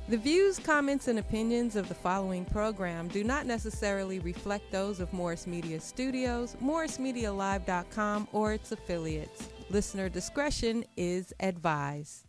The views, comments, and opinions of the following program do not necessarily reflect those of Morris Media Studios, MorrisMediaLive.com, or its affiliates. Listener discretion is advised.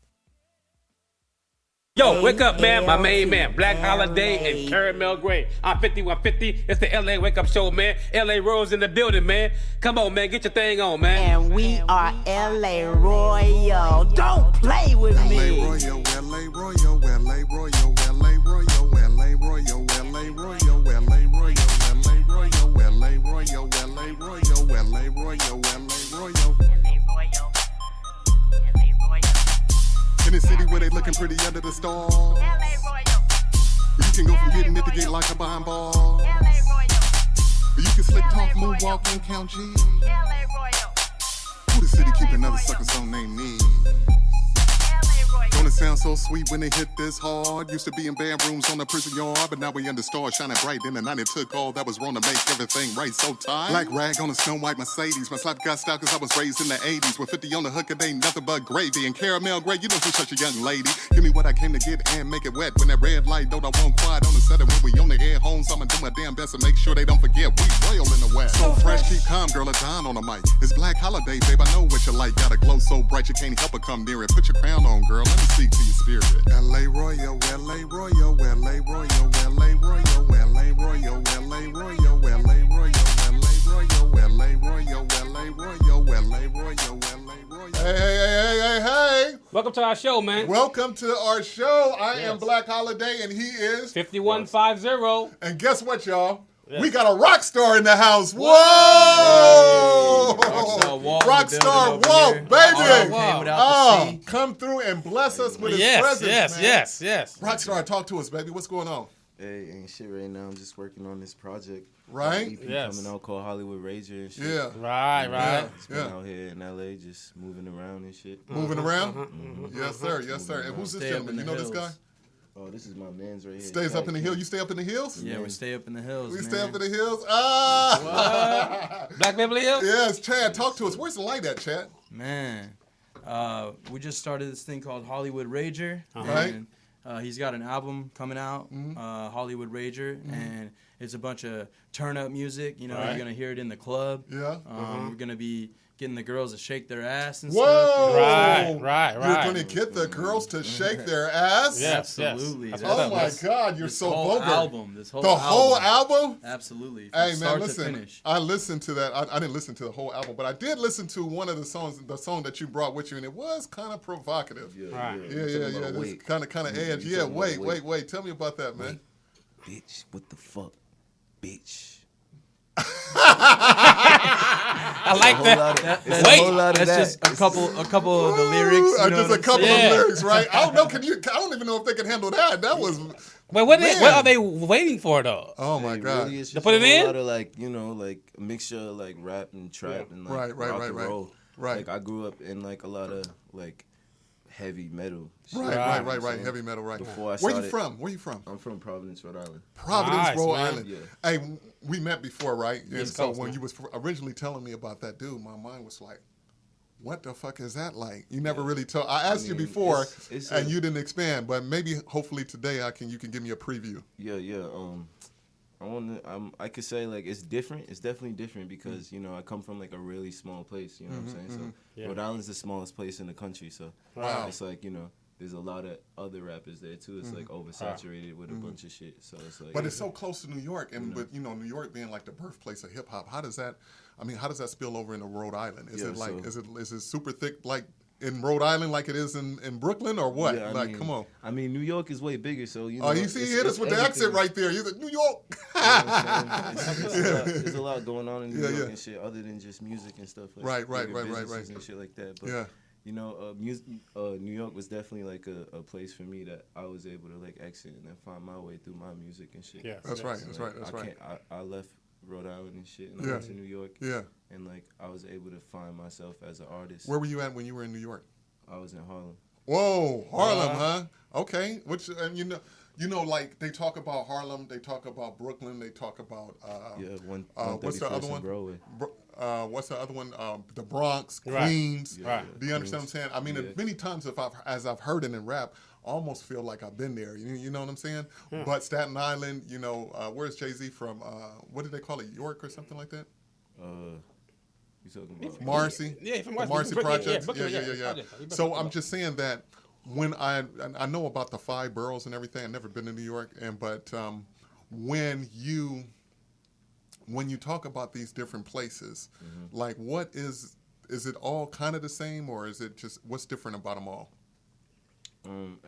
Yo, wake up, man. My main man, Black Holiday and Caramel Gray. I'm 5150. It's the LA Wake Up Show, man. LA Rose in the building, man. Come on, man. Get your thing on, man. And we are LA Royal. Don't play with me. LA Royal, LA Royal, LA Royal, LA Royal, LA Royal, LA Royal, LA Royal, LA Royal, LA Royal, LA Royal, LA Royal, LA Royal. In the city where they looking pretty under the stars. You can go from getting it to get like a behind ball. You can slick talk, moonwalk, and count G. Who the city keep another sucker song named me? Don't it sound so sweet when they hit this hard? Used to be in band rooms on the prison yard, but now we under stars shining bright. In the night it took all that was wrong to make everything right. So tight. Black rag on a snow white Mercedes. My slap got style cause I was raised in the 80s. With 50 on the hook, it ain't nothing but gravy. And Caramel Gray, you know she's such a young lady. Give me what I came to get and make it wet. When that red light don't I won't quiet on the set. And when we on the head homes, I'ma do my damn best to make sure they don't forget we royal in the West. So fresh, keep calm, girl, a dime on the mic. It's Black Holiday, babe, I know what you like. Got a glow so bright you can't help but come near it. Put your crown on, girl, let me speak to your spirit. LA Royal, LA Royal, LA Royal, LA Royal, LA Royal, LA Royal, LA Royal, LA Royal, LA Royal, LA Royal, LA Royal, LA Royal. Hey. Welcome to our show, man. Welcome to our show. I am Black Holiday and he is 5150. And guess what, y'all? Yes. We got a rock star in the house. Whoa! Rockstar Walt, baby. Come through and bless us with his presence, man. Yes. Rockstar, talk to us, baby. What's going on? Hey, ain't shit right now. I'm just working on this project. Right? EP coming out called Hollywood Rager and shit. Yeah. Right. Just been out here in LA, just moving around and shit. Moving around? Yes, sir. And who's this gentleman? You know this guy? Oh, this is my man's right here. Stays up in the hills. You stay up in the hills? Yeah, we stay up in the hills. We man. stay up in the hills. Black Beverly Hills? Yes, Chad, talk to us. Where's the light at, Chad? Man, we just started this thing called Hollywood Rager. Right. And, he's got an album coming out, Hollywood Rager, and it's a bunch of turn-up music. You know, you're going to hear it in the club. Yeah. We're going to be getting the girls to shake their ass and Whoa! stuff. Right. You're going to get the girls to shake their ass? Yes, absolutely. Yes. Oh, my God. You're so vulgar. This whole the whole album? Absolutely. Hey, man, listen. I listened to that. I didn't listen to the whole album, but I did listen to one of the songs, the song that you brought with you, and it was kind of provocative. Yeah. This kind of edge. Yeah, wait. Tell me about that, man. Bitch, what the fuck? Bitch. I like that. That's just a couple of the lyrics. Just a couple of lyrics, right? I don't know. I don't even know if they can handle that. That was. Wait, what are they waiting for though? Oh my God! Really, to put it in? A lot of like a mixture of like rap and trap and like rock and roll. Right. Like I grew up in like a lot of like heavy metal. Right. Heavy metal, right. Before I Where started, you from? I'm from Providence, Rhode Island. Providence, Rhode man. Island. Yeah. Hey, we met before, right? And East so Coast, when man. you was originally telling me about that dude, my mind was like, what the fuck is that like? You never really told. I asked you before, and you didn't expand. But maybe, hopefully today, you can give me a preview. Yeah. I could say like it's different. It's definitely different because I come from like a really small place. You know what I'm saying? So Rhode Island's the smallest place in the country. So it's like there's a lot of other rappers there too. It's like oversaturated with a bunch of shit. So it's like. But it's so close to New York, and with New York being like the birthplace of hip hop, how does that spill over into Rhode Island? Is it like is it super thick like in Rhode Island like it is in Brooklyn or what? Yeah, come on. I mean, New York is way bigger, so Oh, you see, he hit us with the accent right there. He's like, New York. There's a lot going on in New York and shit, other than just music and stuff. Like Right, and shit like that. But New York was definitely like a place for me that I was able to like exit and then find my way through my music and shit. Yeah, that's right. I left Rhode Island and shit, and I went to New York. Yeah. And like I was able to find myself as an artist. Where were you at when you were in New York? I was in Harlem. Whoa, Harlem, huh? Okay. Which like they talk about Harlem, they talk about Brooklyn, they talk about what's the other one? Broadway. what's the other one? The Bronx, Queens. Do you understand what I'm saying? I mean, many times as I've heard it in rap, I almost feel like I've been there. You know what I'm saying? But Staten Island, you know, where's Jay-Z from? What did they call it? York or something like that? You talking about Marcy? Yeah, from the Marcy. Marcy Project. Brooklyn, Yeah. So I'm just saying that when I know about the 5 boroughs and everything. I've never been to New York, but when you talk about these different places, like what is it all kind of the same, or is it just what's different about them all?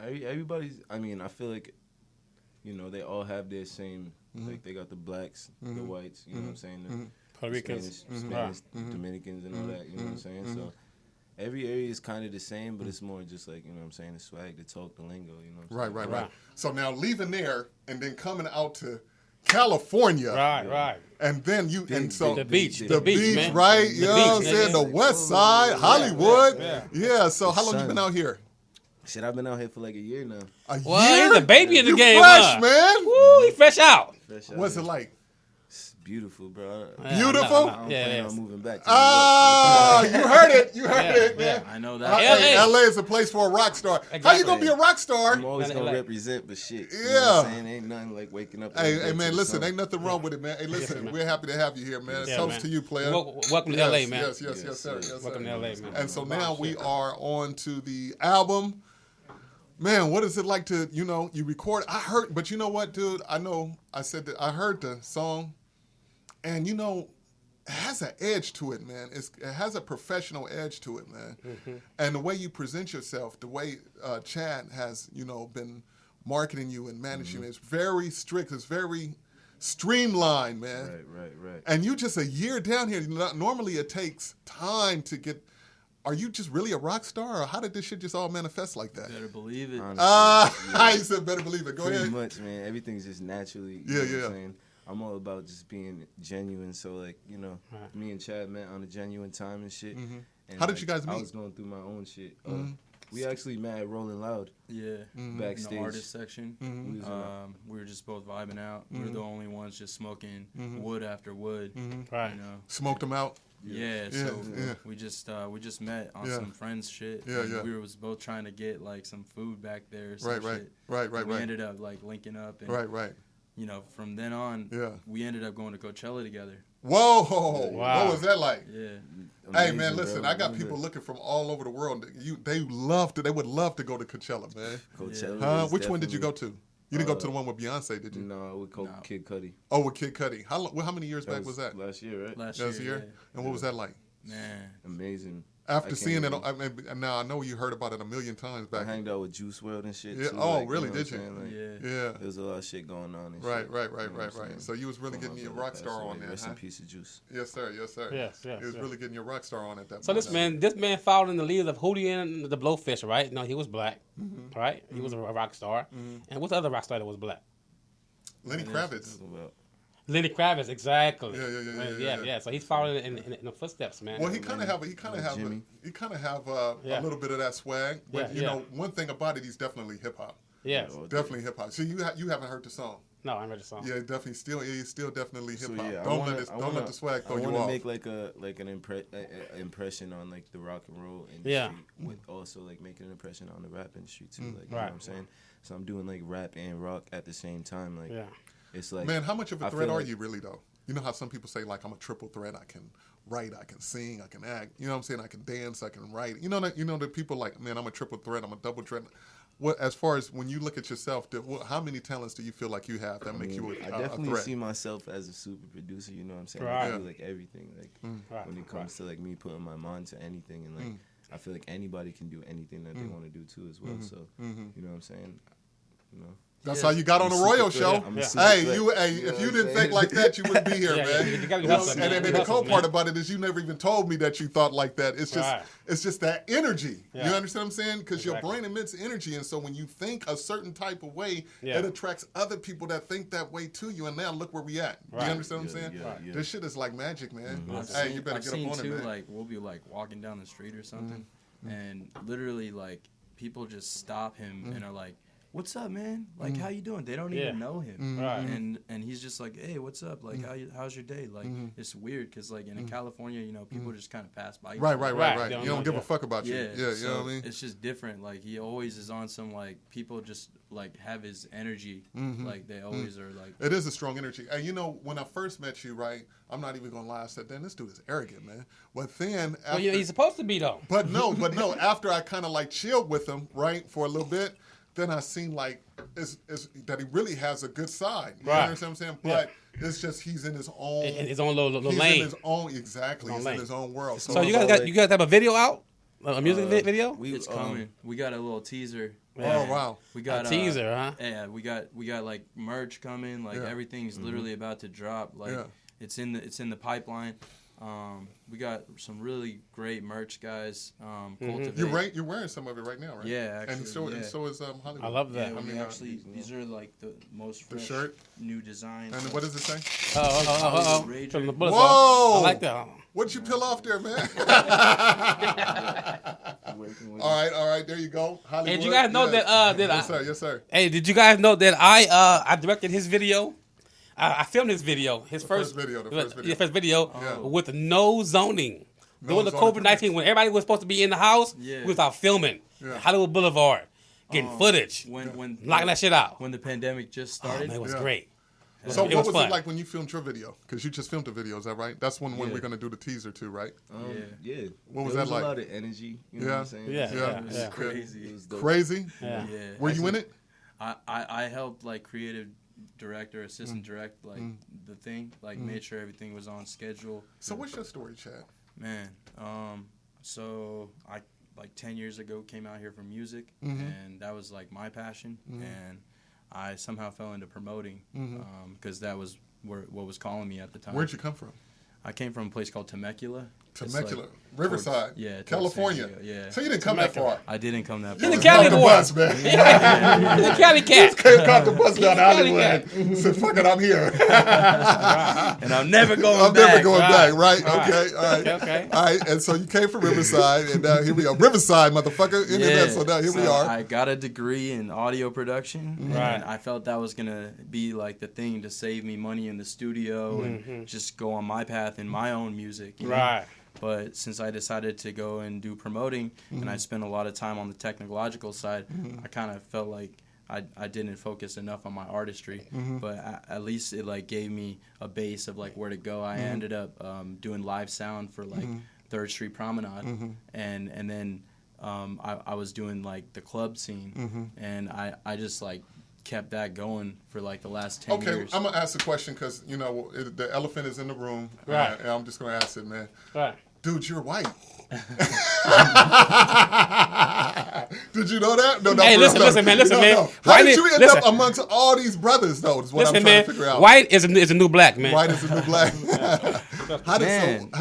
Everybody's. I mean, I feel like, you know, they all have their same. Like they got the blacks, the whites. You know what I'm saying? The Puerto Ricans, Spanish, Dominicans, and all that. You know what I'm saying? So every area is kind of the same, but it's more just like, you know what I'm saying, the swag, the talk, the lingo. You know what I'm saying? Right. So now leaving there and then coming out to California. Right. And then the beach, man. Right? You know what I'm saying? The West Side, Hollywood. Yeah. So how long you been out here? Shit, I've been out here for like a year now. A Well, year? he's a baby in the You game, fresh, man. Woo, he fresh out. What's it like? It's beautiful, bro. Beautiful? I'm planning on moving back. You heard it. You heard it, man. I know that. Hey, LA is a place for a rock star. How you gonna be a rock star? I'm always gonna represent, but shit. You know Yeah. what I'm saying? Ain't nothing like waking up. Hey, man, listen, ain't nothing wrong with it, man. Hey, listen, we're happy to have you here, man. Yeah, Toast man. to you, player. Welcome to LA, man. Yes, sir. Welcome to LA, man. And so now we are on to the album. Man, what is it like to, you know, you record? I heard, but you know what, dude? I said that I heard the song, and, you know, it has an edge to it, man. It has a professional edge to it, man. And the way you present yourself, the way Chad has, you know, been marketing you and managing you, it's very strict. It's very streamlined, man. Right. And you just a year down here. Normally it takes time to get. Are you just really a rock star, or how did this shit just all manifest like that? Better believe it. I said better believe it. Go Pretty ahead. much, man. Everything's just naturally. Yeah. What I'm saying? I'm all about just being genuine. So, like, you know, me and Chad met on a genuine time and shit. And How did you guys meet? I was going through my own shit. We actually met at Rolling Loud. Yeah. Backstage. In the artist section. We were just both vibing out. We were the only ones just smoking wood after wood. Right. You know. Smoked them out. Yeah, so we just met on some friends shit. Yeah. We was both trying to get like some food back there. Or Right. Shit. Right. We ended up like linking up. And, Right. You know, from then on, we ended up going to Coachella together. Whoa! Wow. What was that like? Yeah. Hey Amazing, man, listen, bro. I got people looking from all over the world. They would love to go to Coachella, man. Coachella. is Which one did you go definitely- to? You didn't go to the one with Beyonce, did you? No, we called Kid Cudi. Oh, with Kid Cudi. How many years back was that? Last year, right? Last Last year. year. And what was that like? Man. Amazing. After can't seeing it, even- I mean, now I know you heard about it a million times I back. hanged out with Juice WRLD and shit. Yeah. Too, Oh, like, really? know Did what you? I'm saying? Like, Yeah. Yeah. There was a lot of shit going on. And Right. shit, you know what I'm saying? So you was really getting your rock star on there, Rest huh? in peace of Juice. Yes, sir. Yes. You was really getting your rock star on at that So point. this man followed in the lead of Hootie and the Blowfish, right? No, he was black, right? He was a rock star. And what's the other rock star that was black? Lenny Kravitz. Lenny Kravitz, exactly. Yeah. So he's following in the footsteps, man. Well, he kind of have a little bit of that swag. But you know, one thing about it, he's definitely hip hop. Yes. Definitely hip hop. So you haven't heard the song? No, I read the song. Yeah, definitely he's still definitely hip hop. So, yeah, Don't let the swag throw you I off. want to make like an impression on like the rock and roll industry, with also like making an impression on the rap industry too. Like you know what I'm saying? So I'm doing like rap and rock at the same time. Like it's like, man, how much of a I threat feel are like- you really though? You know how some people say like I'm a triple threat. I can write, I can sing, I can act. You know what I'm saying? I can dance, I can write. You know the people like, man, I'm a triple threat. I'm a double threat. What, as far as when you look at yourself, how many talents do you feel like you have that make you I a definitely threat? see myself as a super producer. You know what I'm saying? Right. I do like everything. Like when it comes to like me putting my mind to anything, and like I feel like anybody can do anything that they want to do too as well. So you know what I'm saying? You know. That's how you got on the Royal Show. I'm a super Hey, threat. if you didn't think like that, you wouldn't be here, man. you gotta be You know, hustling, and man. then You the cool hustle, part man. about it is you never even told me that you thought like that. It's just Right. it's just that energy. Yeah. You understand what I'm saying? Because your Exactly. brain emits energy, and so when you think a certain type of way, Yeah. it attracts other people that think that way to you. And now look where we at. Right. You understand what I'm saying? Yeah. This shit is like magic, man. I've Hey, seen, you better I've get seen up on too, it, man. like we'll be like walking down the street or something, and literally like people just stop him and are like, what's up, man? Like, how you doing? They don't even know him. Right. And he's just like, hey, what's up? Like, how's your day? Like, it's weird because, like, in California, you know, people just kind of pass by. Right. They You don't give a fuck about you. Yeah, Yeah, you so know what I mean? it's just different. Like, he always is on some, like, people just, like, have his energy. Like, they always are, like. It is a strong energy. And, you know, when I first met you, right, I'm not even going to lie. I said, damn, this dude is arrogant, man. But then after. Well, yeah, he's supposed to be, though. But no, after I kind of, like, chilled with him, right, for a little bit, then I seen, like, is that he really has a good side. You understand what I'm saying? But it's just he's in his own. In his own little he's lane. in his own, exactly. He's lane. in his own world. So you guys have a video out? A music video? It's coming. We got a little teaser. Oh, wow. We got a teaser, huh? Yeah, we got like merch coming. Like everything's literally about to drop. Like it's in the pipeline. We got some really great merch, guys. Cultivate. You're wearing some of it right now, right? Yeah, actually. And so is Hollywood. I love that. Yeah, these are like the most fresh shirt? new designs. And what does it say? From the bullets. Whoa! I like that. What'd you peel off there, man? All right, there you go. Hollywood. And you guys know that Yes, sir. Hey, did you guys know that I directed his video? I filmed his video. The first video with no zoning. During the COVID-19, when everybody was supposed to be in the house, we was out filming Hollywood Boulevard, getting footage, when knocking that shit out. When the pandemic just started, it was great. So what was it like when you filmed your video? Because you just filmed a video, is that right? That's when we're going to do the teaser too, right? Yeah. What was that like? A lot of energy. You know what I'm saying? Yeah. It was crazy. It was crazy? Yeah. Were you in it? I helped like creative director, assistant direct, like the thing, like made sure everything was on schedule. So what's your story, Chad? Man, so I like 10 years ago came out here for music, and that was like my passion, and I somehow fell into promoting because that was what was calling me at the time. Where'd you come from? I came from a place called Temecula. Temecula, like Riverside, California. Yeah. So you didn't come that far. I didn't come that far. He's a Cali boy. Bus, man. He's a Cali cat. Caught the bus down to Hollywood. Said, "Fuck it, I'm here." And I'm never going back. I'm never going back. Right? Right. Okay. All right. Okay. All right. And so you came from Riverside, and now here we are. Riverside, motherfucker. So now here we are. I got a degree in audio production, and I felt that was gonna be like the thing to save me money in the studio and just go on my path in my own music. You know? Right. But since I decided to go and do promoting, and I spent a lot of time on the technological side, I kind of felt like I didn't focus enough on my artistry. But at least it like gave me a base of like where to go. I ended up doing live sound for like 3rd Street Promenade, and then I was doing like the club scene, and I just like kept that going for like the last 10 years. Okay, I'm gonna ask a question because you know the elephant is in the room, right? And I'm just gonna ask it, man. Right. Dude, you're white. Did you know that? No, hey, listen, man. How did you end up amongst all these brothers, though? Is what I'm trying to figure out. White is a new black, man. White is a new black.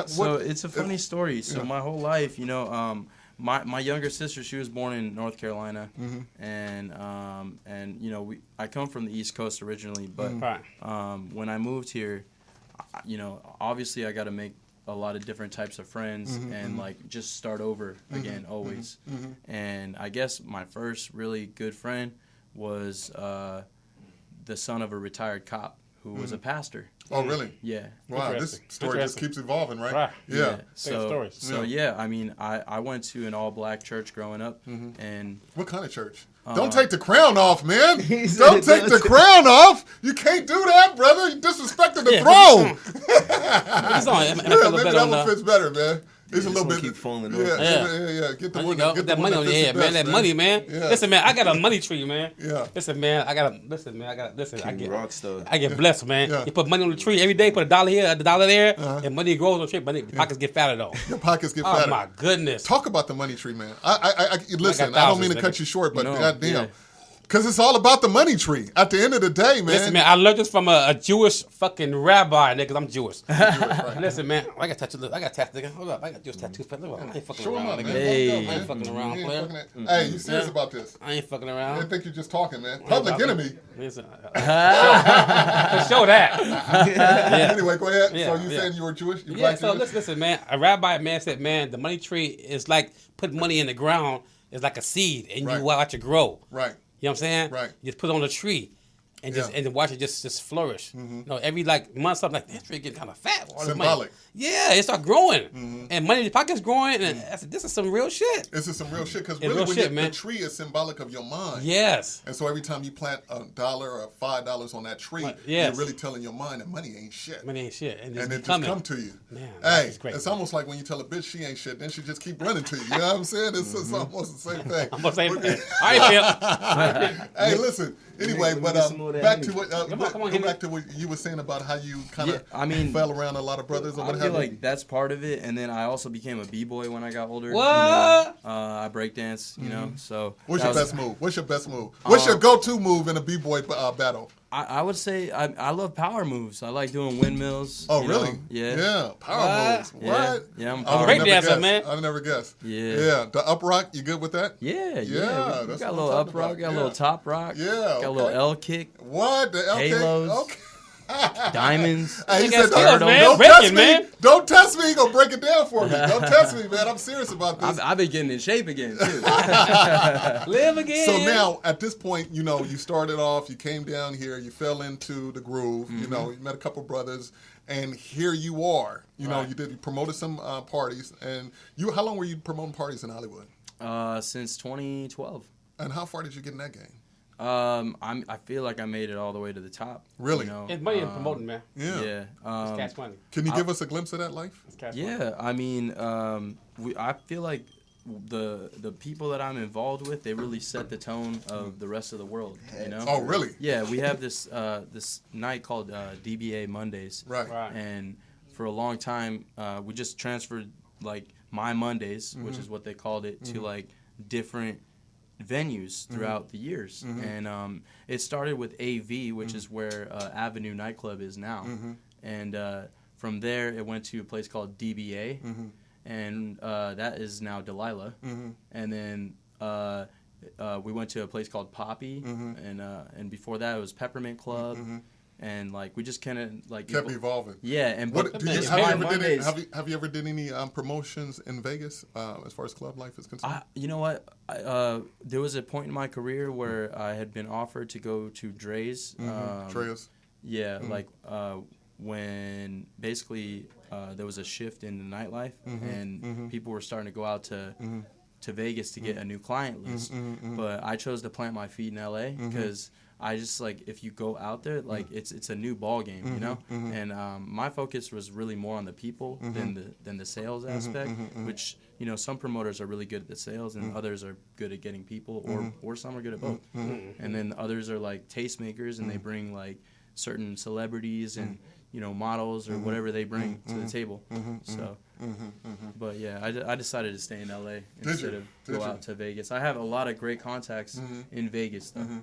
So it's a funny story. So my whole life, you know, my younger sister, she was born in North Carolina, and you know, I come from the East Coast originally, but when I moved here, you know, obviously I got to make a lot of different types of friends and like just start over again always. And I guess my first really good friend was the son of a retired cop who was a pastor. Oh, really? Yeah. Wow, this story just keeps evolving, right? Yeah. So yeah, I mean, I went to an all-black church growing up, and what kind of church? Don't take the crown off, man. Don't take the crown off. You can't do that, brother. You disrespected the throne. Maybe that one fits better, man. It's a little bit. Keep falling over. Yeah. Get the one. Get that money on your head, man. That money, man. Yeah. Listen, man. I got a money tree, man. Yeah. Listen, man. I rock star. I get blessed, man. Yeah. You put money on the tree every day. Put $1 here, $1 there, and money grows on the tree. But your pockets get fatter though. Your pockets get fatter. Oh my goodness. Talk about the money tree, man. I listen. I don't mean to cut you short, but goddamn. Yeah. Because it's all about the money tree. At the end of the day, man. Listen, man, I learned this from a Jewish fucking rabbi, nigga, because I'm Jewish. Right. Listen, man, I got tattoos. Nigga. Hold up, I got Jewish tattoos. I ain't fucking Show around, up, nigga. man. Hey. I ain't fucking around, player. Hey, you serious about this? I ain't fucking I around. didn't think you just talking, man. Public enemy. Listen, for sure that. Anyway, go ahead. Yeah, so you saying you were Jewish? You Yeah, black so Jewish? listen, man. A rabbi, man, said, man, the money tree is like putting money in the ground. It's like a seed, and you watch it grow. Right. what I'm saying? Right. You just put it on a tree. And just and watch it just flourish. You know, every like month, something like that tree getting kind of fat. Symbolic. Yeah, it start growing, and money in your pocket's growing. And I said, this is some real shit. This is some real shit because really, the tree is symbolic of your mind. Yes. And so every time you plant $1 or $5 on that tree, you're really telling your mind that money ain't shit. Money ain't shit, and it just come to you. Man, hey, it's almost like when you tell a bitch she ain't shit, then she just keep running to you. You know what I'm saying? It's almost the same thing. Almost the same thing. All right, Phil. Hey, listen. Anyway, but back to what go back to what you were saying about how you kind of fell around a lot of brothers. Or what I feel like that's part of it, and then I also became a b-boy when I got older. What? You know, I breakdance, you know. So what's your best move? What's your best move? What's your go-to move in a b-boy battle? I would say I love power moves. I like doing windmills. Oh, really? Know? Yeah. Yeah, power moves. What? Yeah, I'm a breakdancer, man. I never guessed. Yeah. The up rock, you good with that? Yeah. We that's got a little up rock, got a little top rock. Yeah. Got a little L kick. What? The L kick? Halos. Okay. Diamonds. Hey, he said, don't test me. Man. Don't test me. He gonna break it down for me. Don't test me, man. I'm serious about this. I've been getting in shape again too. Live again. So now, at this point, you know, you started off. You came down here. You fell into the groove. You know, you met a couple brothers, and here you are. You know, you promoted some parties, and how long were you promoting parties in Hollywood? Since 2012. And how far did you get in that game? I feel like I made it all the way to the top. Really? You know? It's money in promoting, man. Yeah. It's cash money. Can you give us a glimpse of that life? It's cash money. I mean, I feel like the people that I'm involved with, they really set the tone of the rest of the world. You know? Oh, really? Yeah, we have this this night called DBA Mondays. Right. And for a long time, we just transferred like My Mondays, which is what they called it, to like different venues throughout the years. And it started with AV, which is where Avenue nightclub is now. And from there it went to a place called DBA, and that is now Delilah. And then we went to a place called Poppy, and before that it was Peppermint Club. And like we just kind of like kept evolving. Yeah, and have you ever did any promotions in Vegas as far as club life is concerned? You know what? There was a point in my career where I had been offered to go to Dre's. Dre's. Yeah, like when basically there was a shift in the nightlife, and people were starting to go out to Vegas to get a new client list. But I chose to plant my feet in LA because I just like if you go out there, like it's a new ball game, you know. And my focus was really more on the people than the sales aspect, which you know some promoters are really good at the sales and others are good at getting people, or some are good at both. And then others are like tastemakers and they bring like certain celebrities and you know models or whatever they bring to the table. So, but yeah, I decided to stay in LA instead of go out to Vegas. I have a lot of great contacts in Vegas though.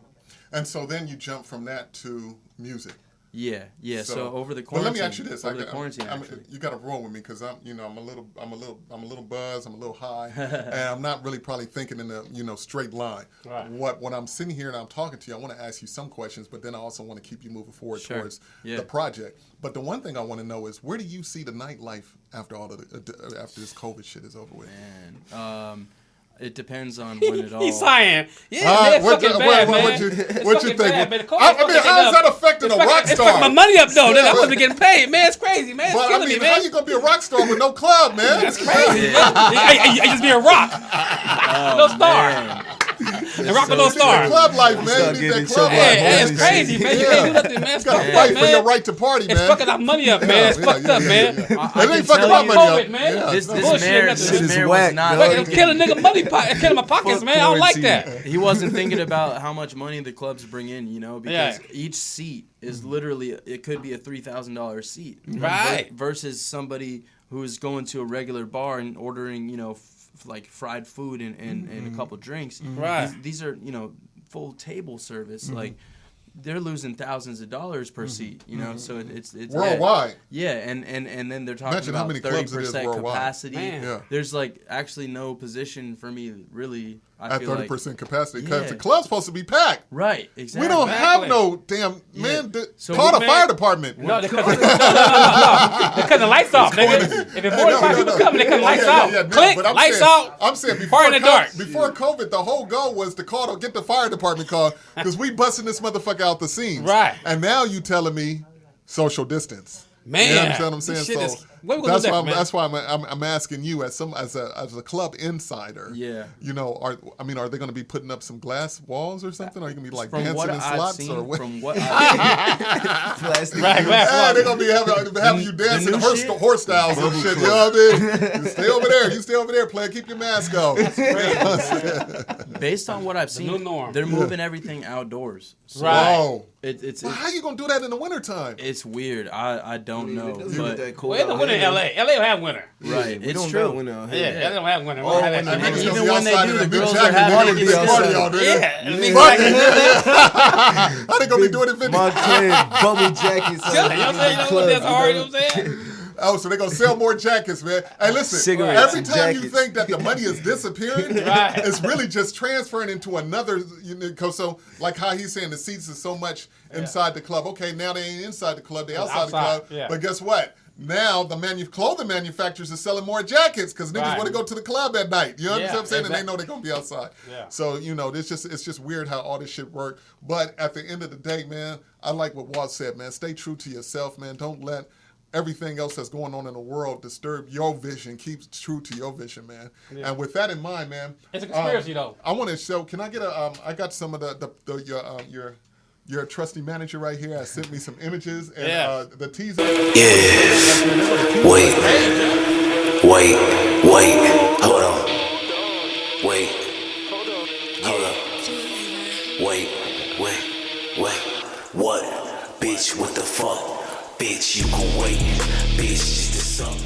And so then you jump from that to music. Yeah. So over the quarantine. But let me ask you this: quarantine, you got to roll with me because I'm a little buzzed, I'm a little high, and I'm not really probably thinking in a straight line. Right. When I'm sitting here and I'm talking to you, I want to ask you some questions, but then I also want to keep you moving forward towards the project. But the one thing I want to know is where do you see the nightlife after after this COVID shit is over with? Man, it depends on when it all. He's sighing. Yeah, man, it's fucking bad, man. What you think? I mean, how is that affecting a rock star? It's fucking my money up, though. I wasn't getting paid, man. It's crazy, man. It's killing me, man. How you gonna be a rock star with no club, man? That's crazy. I just be a rock. No star. And rock with no star. Club life, man. You need that club life. Hey, it's crazy, man. You can't do nothing, man. You gotta fight for your right to party, man. It's fucking our money up, man. It's fucked up, man. It ain't fucking my money up, man. This mayor was not. I'm killing nigga money, killing my pockets, man. I don't like that. He wasn't thinking about how much money the clubs bring in, you know, because each seat is literally, it could be a $3,000 seat. Right. Versus somebody who's going to a regular bar and ordering, you know, like fried food and a couple drinks. Right. These are, you know, full table service. Like, they're losing thousands of dollars per seat, you know, so it's worldwide. Yeah, and then they're talking about 30% capacity. Yeah. There's like actually no position for me really. at 30% capacity because the club's supposed to be packed. Right, exactly. We don't have no damn call the fire department. No, because the lights off, nigga. If it's more than 5 people coming, they cut the lights out. Click, lights out. I'm saying fire in the dark. Before COVID, the whole goal was to get the fire department called because we busting this motherfucker out the seams. Right. And now you telling me social distance. Man, you understand what I'm saying? So that's why I'm asking you as a club insider. Yeah. You know, are they going to be putting up some glass walls or something? Are you going to be like from dancing in slots or what? From what I've seen, they're going to be having you dancing horse styles and shit. You know what I mean? Stay over there. You stay over there, player. Keep your mask on. Based on what I've seen, they're moving everything outdoors. So right. It's how you gonna do that in the wintertime? It's weird. I don't know. But it's the winter in LA. LA don't have winter. Right. We it's don't true. have winter. Yeah, they don't have winter. Even when they do, the girls are having it How they gonna be doing it? Montclair bubble jackets. You know what I'm saying? Oh, so they're going to sell more jackets, man. Hey, listen, every time you think that the money is disappearing, it's really just transferring into another, so like how he's saying the seats is so much inside the club. Okay, now they ain't inside the club, they outside the club. Yeah. But guess what? Now the clothing manufacturers are selling more jackets because niggas want to go to the club at night. You understand what I'm saying? Exactly. And they know they're going to be outside. Yeah. So, it's just weird how all this shit works. But at the end of the day, man, I like what Walt said, man. Stay true to yourself, man. Don't let everything else that's going on in the world disturb your vision. Keep true to your vision, man. Yeah. And with that in mind, man, it's a conspiracy though. I want to show. Can I get I got some of your trusty manager right here. I sent me some images and the teaser. Yeah. Wait. Hold on. Wait. Hold up. Wait. What? Bitch, what the fuck? Bitch, you can wait. Bitch, just a suck.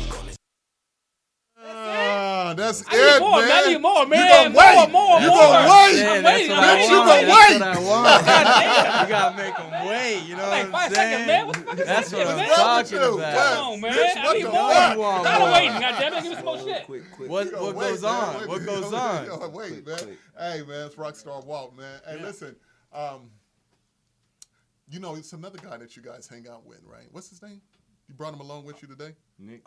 That's it, more, man. I need more, man. You gonna wait. More. You gonna wait. I'm waiting. Bitch, you gonna wait. That's what I want. You gotta make them wait. You know what I'm saying? Man. What the fuck is That's this what shit, I'm talking about. Come on, man. Bitch, I need what more. the Stop waiting. Goddammit, give me some more shit. Quick. What goes on? What goes on? Wait, man. Hey, man, it's Rockstar Walt, man. Hey, listen. It's another guy that you guys hang out with, right? What's his name? You brought him along with you today? Nick.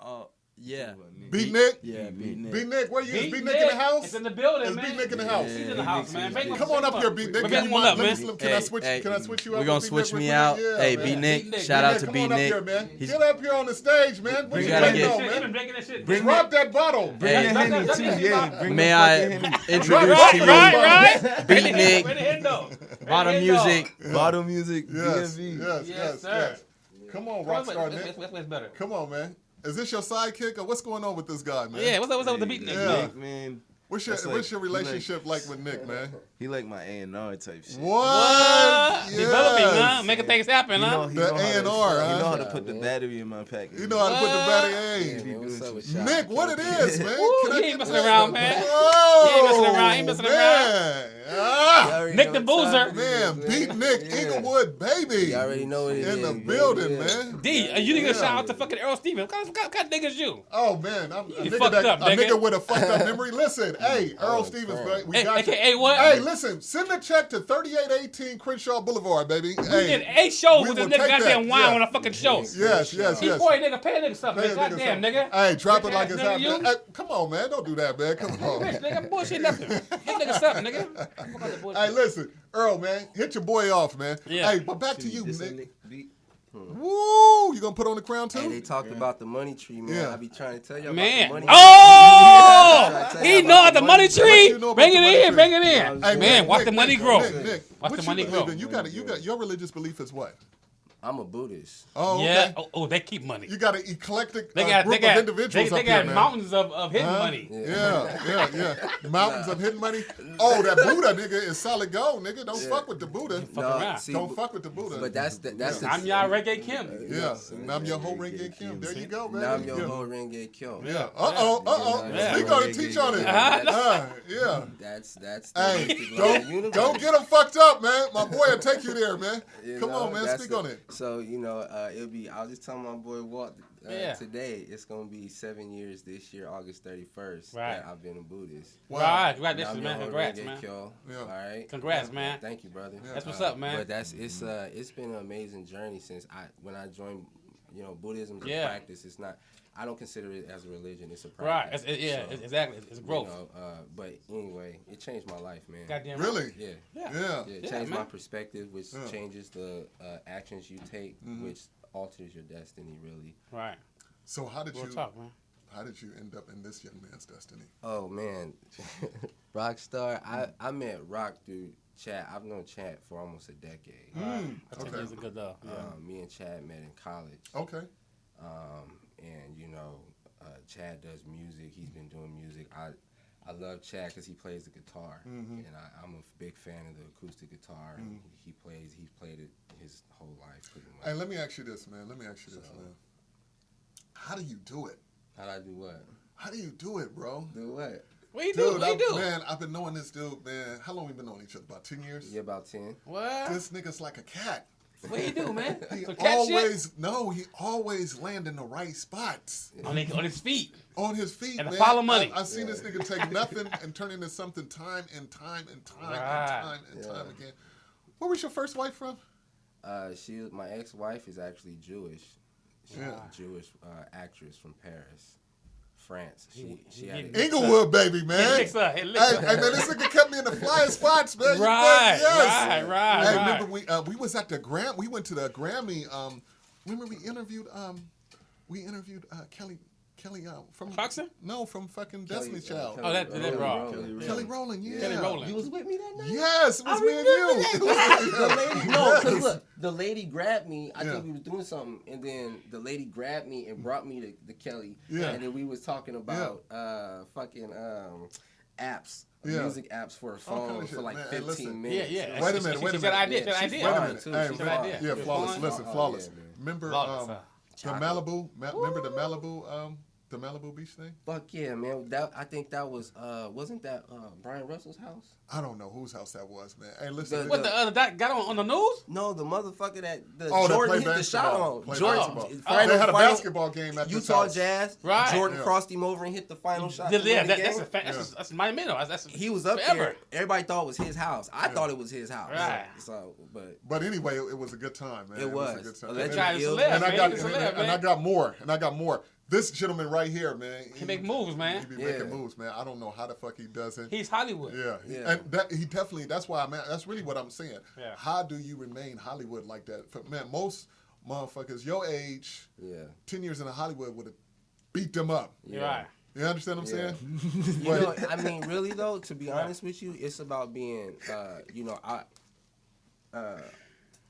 Yeah. Beat Nick? Yeah, Beat Nick. Beat Nick, where you is? Beat Nick in the house? It's in the building, man. Is Beat Nick in the house? He's in the house, man. Come on up here, Beat Nick. Can I switch you up? We're going to switch me out. Hey, Beat Nick. Shout out to Beat Nick. Get up here on the stage, man. What you waiting on, man? Drop that bottle. Bring the Henny, too. Yeah. May I introduce to you Beat Nick, Bottom Music. Yes. Come on, Rockstar Nick. What's better? Come on, man. Is this your sidekick or what's going on with this guy, man? Yeah, what's up with the Beat Nick? Nick, man. What's your relationship like with Nick, man? He like my A&R type shit. What? Yes. Developing, huh? Making things happen, huh? The A&R, huh? You know how to put the battery in my package. You know how to put the battery in. Nick, what it is, man? He ain't messing around, man. He ain't messing around. Nick the Boozer. Man, Beat Nick, Inglewood, baby. You already know it in the building, man. D, you need to shout out to fucking Earl Stevens. What kind of nigga is you? Oh, man. I'm a nigga with a fucked up memory. Listen, hey, Earl Stevens, bro. We got you. AKA what? Hey, listen, send a check to 3818 Crenshaw Boulevard, baby. We did 8 shows with this nigga goddamn wine on a fucking show. Yes. He boy, nigga, pay a nigga something. Goddamn, nigga. Hey, drop it like it's happening. Hey, come on, man. Don't do that, man. Come on. Nigga, bullshit nothing. Hit nigga something, nigga. Hey, listen, Earl, man. Hit your boy off, man. Yeah. Hey, but back to you, Nick. Woo! You gonna put on the crown too? Hey, they talked about the money tree, man. I be trying to tell you about the money tree. Oh! He know about the money tree. Bring it in. Hey, man, watch the money grow. Nick, watch the money grow. You got your religious belief is what? I'm a Buddhist. Oh, okay. Yeah. Oh, they keep money. You got an eclectic group of individuals They got mountains of hidden money. Yeah. Mountains of hidden money. Oh, that Buddha nigga is solid gold, nigga. Don't fuck with the Buddha. Don't fuck with the Buddha. But that's I'm your Reggae Kim. Yeah. I'm your whole Reggae Kim. There you go, man. I'm your whole Reggae Kim. Yeah. Speak on it. Teach on it. Yeah. That's. Hey, don't get him fucked up, man. My boy will take you there, man. Come on, man. Speak on it. So, it'll be, I was just telling my boy Walt today, it's gonna be 7 years this year, August 31st. Right. That I've been a Buddhist. Wow. Right. Congratulations, man. Congrats, man. All right. Congrats, man. Thank you, brother. That's what's up, man. But it's been an amazing journey since when I joined. Buddhism is a practice. It's not. I don't consider it as a religion. It's a practice. Right. Exactly. It's growth. But anyway, it changed my life, man. Goddamn. Really? Yeah. It changed my perspective, which changes the actions you take, which alters your destiny, really. Right. So how did talk, man. How did you end up in this young man's destiny? Oh man, Rockstar. I met Rock through Chad. I've known Chad for almost a decade. That's 10 years ago, though. Me and Chad met in college. Okay. And Chad does music. He's been doing music. I love Chad because he plays the guitar, and I'm a big fan of the acoustic guitar. And he's played it his whole life, pretty much. Hey, let me ask you this, man. How do you do it? How do I do what? How do you do it, bro? Do what? What you do? Man, I've been knowing this dude, man. How long we been knowing each other? About 10 years? Yeah, about 10. What? This nigga's like a cat. What you do, man? He always land in the right spots. On his feet. On his feet, and man. Follow money. I seen this nigga take nothing and turn into something time and time again. Where was your first wife from? My ex-wife is actually Jewish. She's Yeah. a Jewish actress from Paris, France. She had Inglewood, baby, man. Hey, man, this nigga kept me in the flying spots, man. Right. Hey, remember we was at the we went to the Grammy. Remember we interviewed Kelly from Clarkson? No, from fucking Destiny's Child. Kelly Rowland. Kelly Rowland, yeah. Kelly Rowland. You was with me that night? Yes, it was me and you. Because look, the lady grabbed me. I think we was doing something, and then the lady grabbed me and brought me to Kelly. Yeah. And then we was talking about fucking apps. Music apps for a phone for like 15 minutes. Yeah. Wait a minute. She got an idea. Yeah, Flawless. Listen, Flawless. Remember the Malibu? Remember the Malibu Beach thing? Fuck yeah, man. I think that was wasn't that Brian Russell's house? I don't know whose house that was, man. Hey, listen. What the other guy got on the news? No, the motherfucker that Jordan hit the shot on. Jordan, they had a basketball game at Utah Jazz. Right. Jordan crossed him over and hit the final shot. That's monumental. He was up there. Everybody thought it was his house. I thought it was his house. Right. But anyway, it was a good time, man. It was a good time. And I got more. This gentleman right here, man. He make moves, man. He be making moves, man. I don't know how the fuck he does it. He's Hollywood. Yeah. And he definitely, that's why that's really what I'm saying. Yeah. How do you remain Hollywood like that? Man, most motherfuckers your age, 10 years in Hollywood would have beat them up. You're right. You understand what I'm saying? You know, I mean, really though, to be honest with you, it's about being,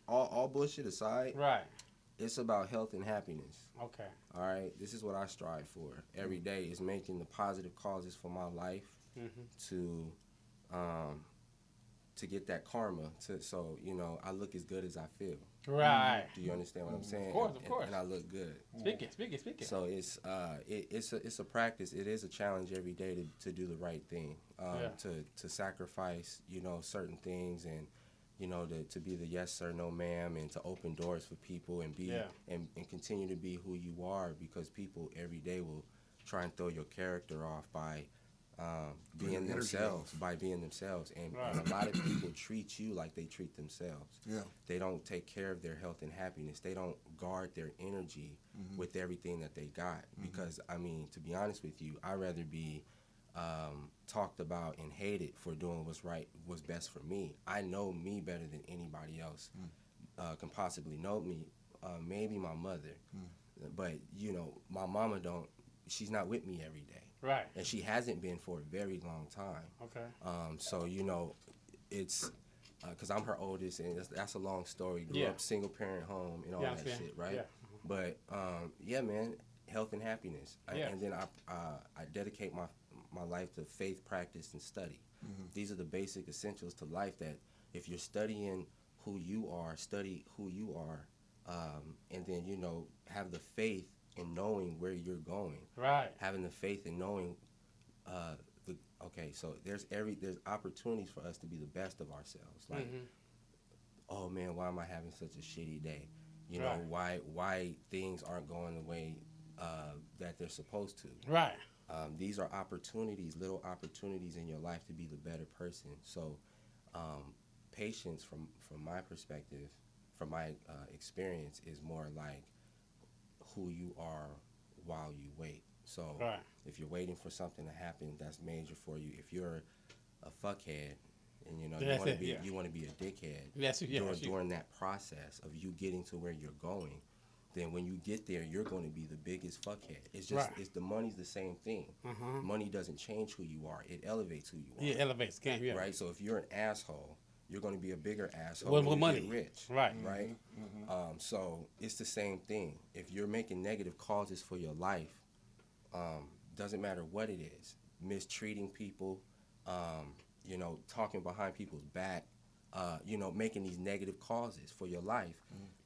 all bullshit aside. Right. It's about health and happiness. Okay. All right. This is what I strive for every day: is making the positive causes for my life to get that karma. So I look as good as I feel. Right. Do you understand what I'm saying? Of course. And I look good. Speak it. So it's a practice. It is a challenge every day to do the right thing. To sacrifice certain things and. To be the yes sir, no ma'am, and to open doors for people and be and continue to be who you are, because people every day will try and throw your character off by being themselves, and a lot of people treat you like they treat themselves. Yeah. They don't take care of their health and happiness. They don't guard their energy with everything that they got, because I mean, to be honest with you, I'd rather be talked about and hated for doing what's best for me. I know me better than anybody else can possibly know me. Maybe my mother, but my mama don't. She's not with me every day, right? And she hasn't been for a very long time. Okay. So it's because I'm her oldest, and that's a long story. Grew up single parent home and all that shit, right? Yeah. But man, health and happiness. And then I dedicate my life to faith, practice, and study. These are the basic essentials to life, that if you're studying who you are, study who you are, and then, have the faith in knowing where you're going. Right. Having the faith in knowing, so there's opportunities for us to be the best of ourselves. Like, oh man, why am I having such a shitty day? Why things aren't going the way that they're supposed to. Right. These are opportunities, little opportunities in your life to be the better person. So, patience, from my perspective, from my experience, is more like who you are while you wait. So, right. If you're waiting for something to happen, that's major for you. If you're a fuckhead, and you want to be a dickhead during that process of you getting to where you're going, then when you get there, you're going to be the biggest fuckhead. It's just it's the money's the same thing. Money doesn't change who you are; it elevates who you are. Yeah, elevates. Right. So if you're an asshole, you're going to be a bigger asshole when you get rich. Right. Right. So it's the same thing. If you're making negative causes for your life, doesn't matter what it is, mistreating people, talking behind people's back, making these negative causes for your life,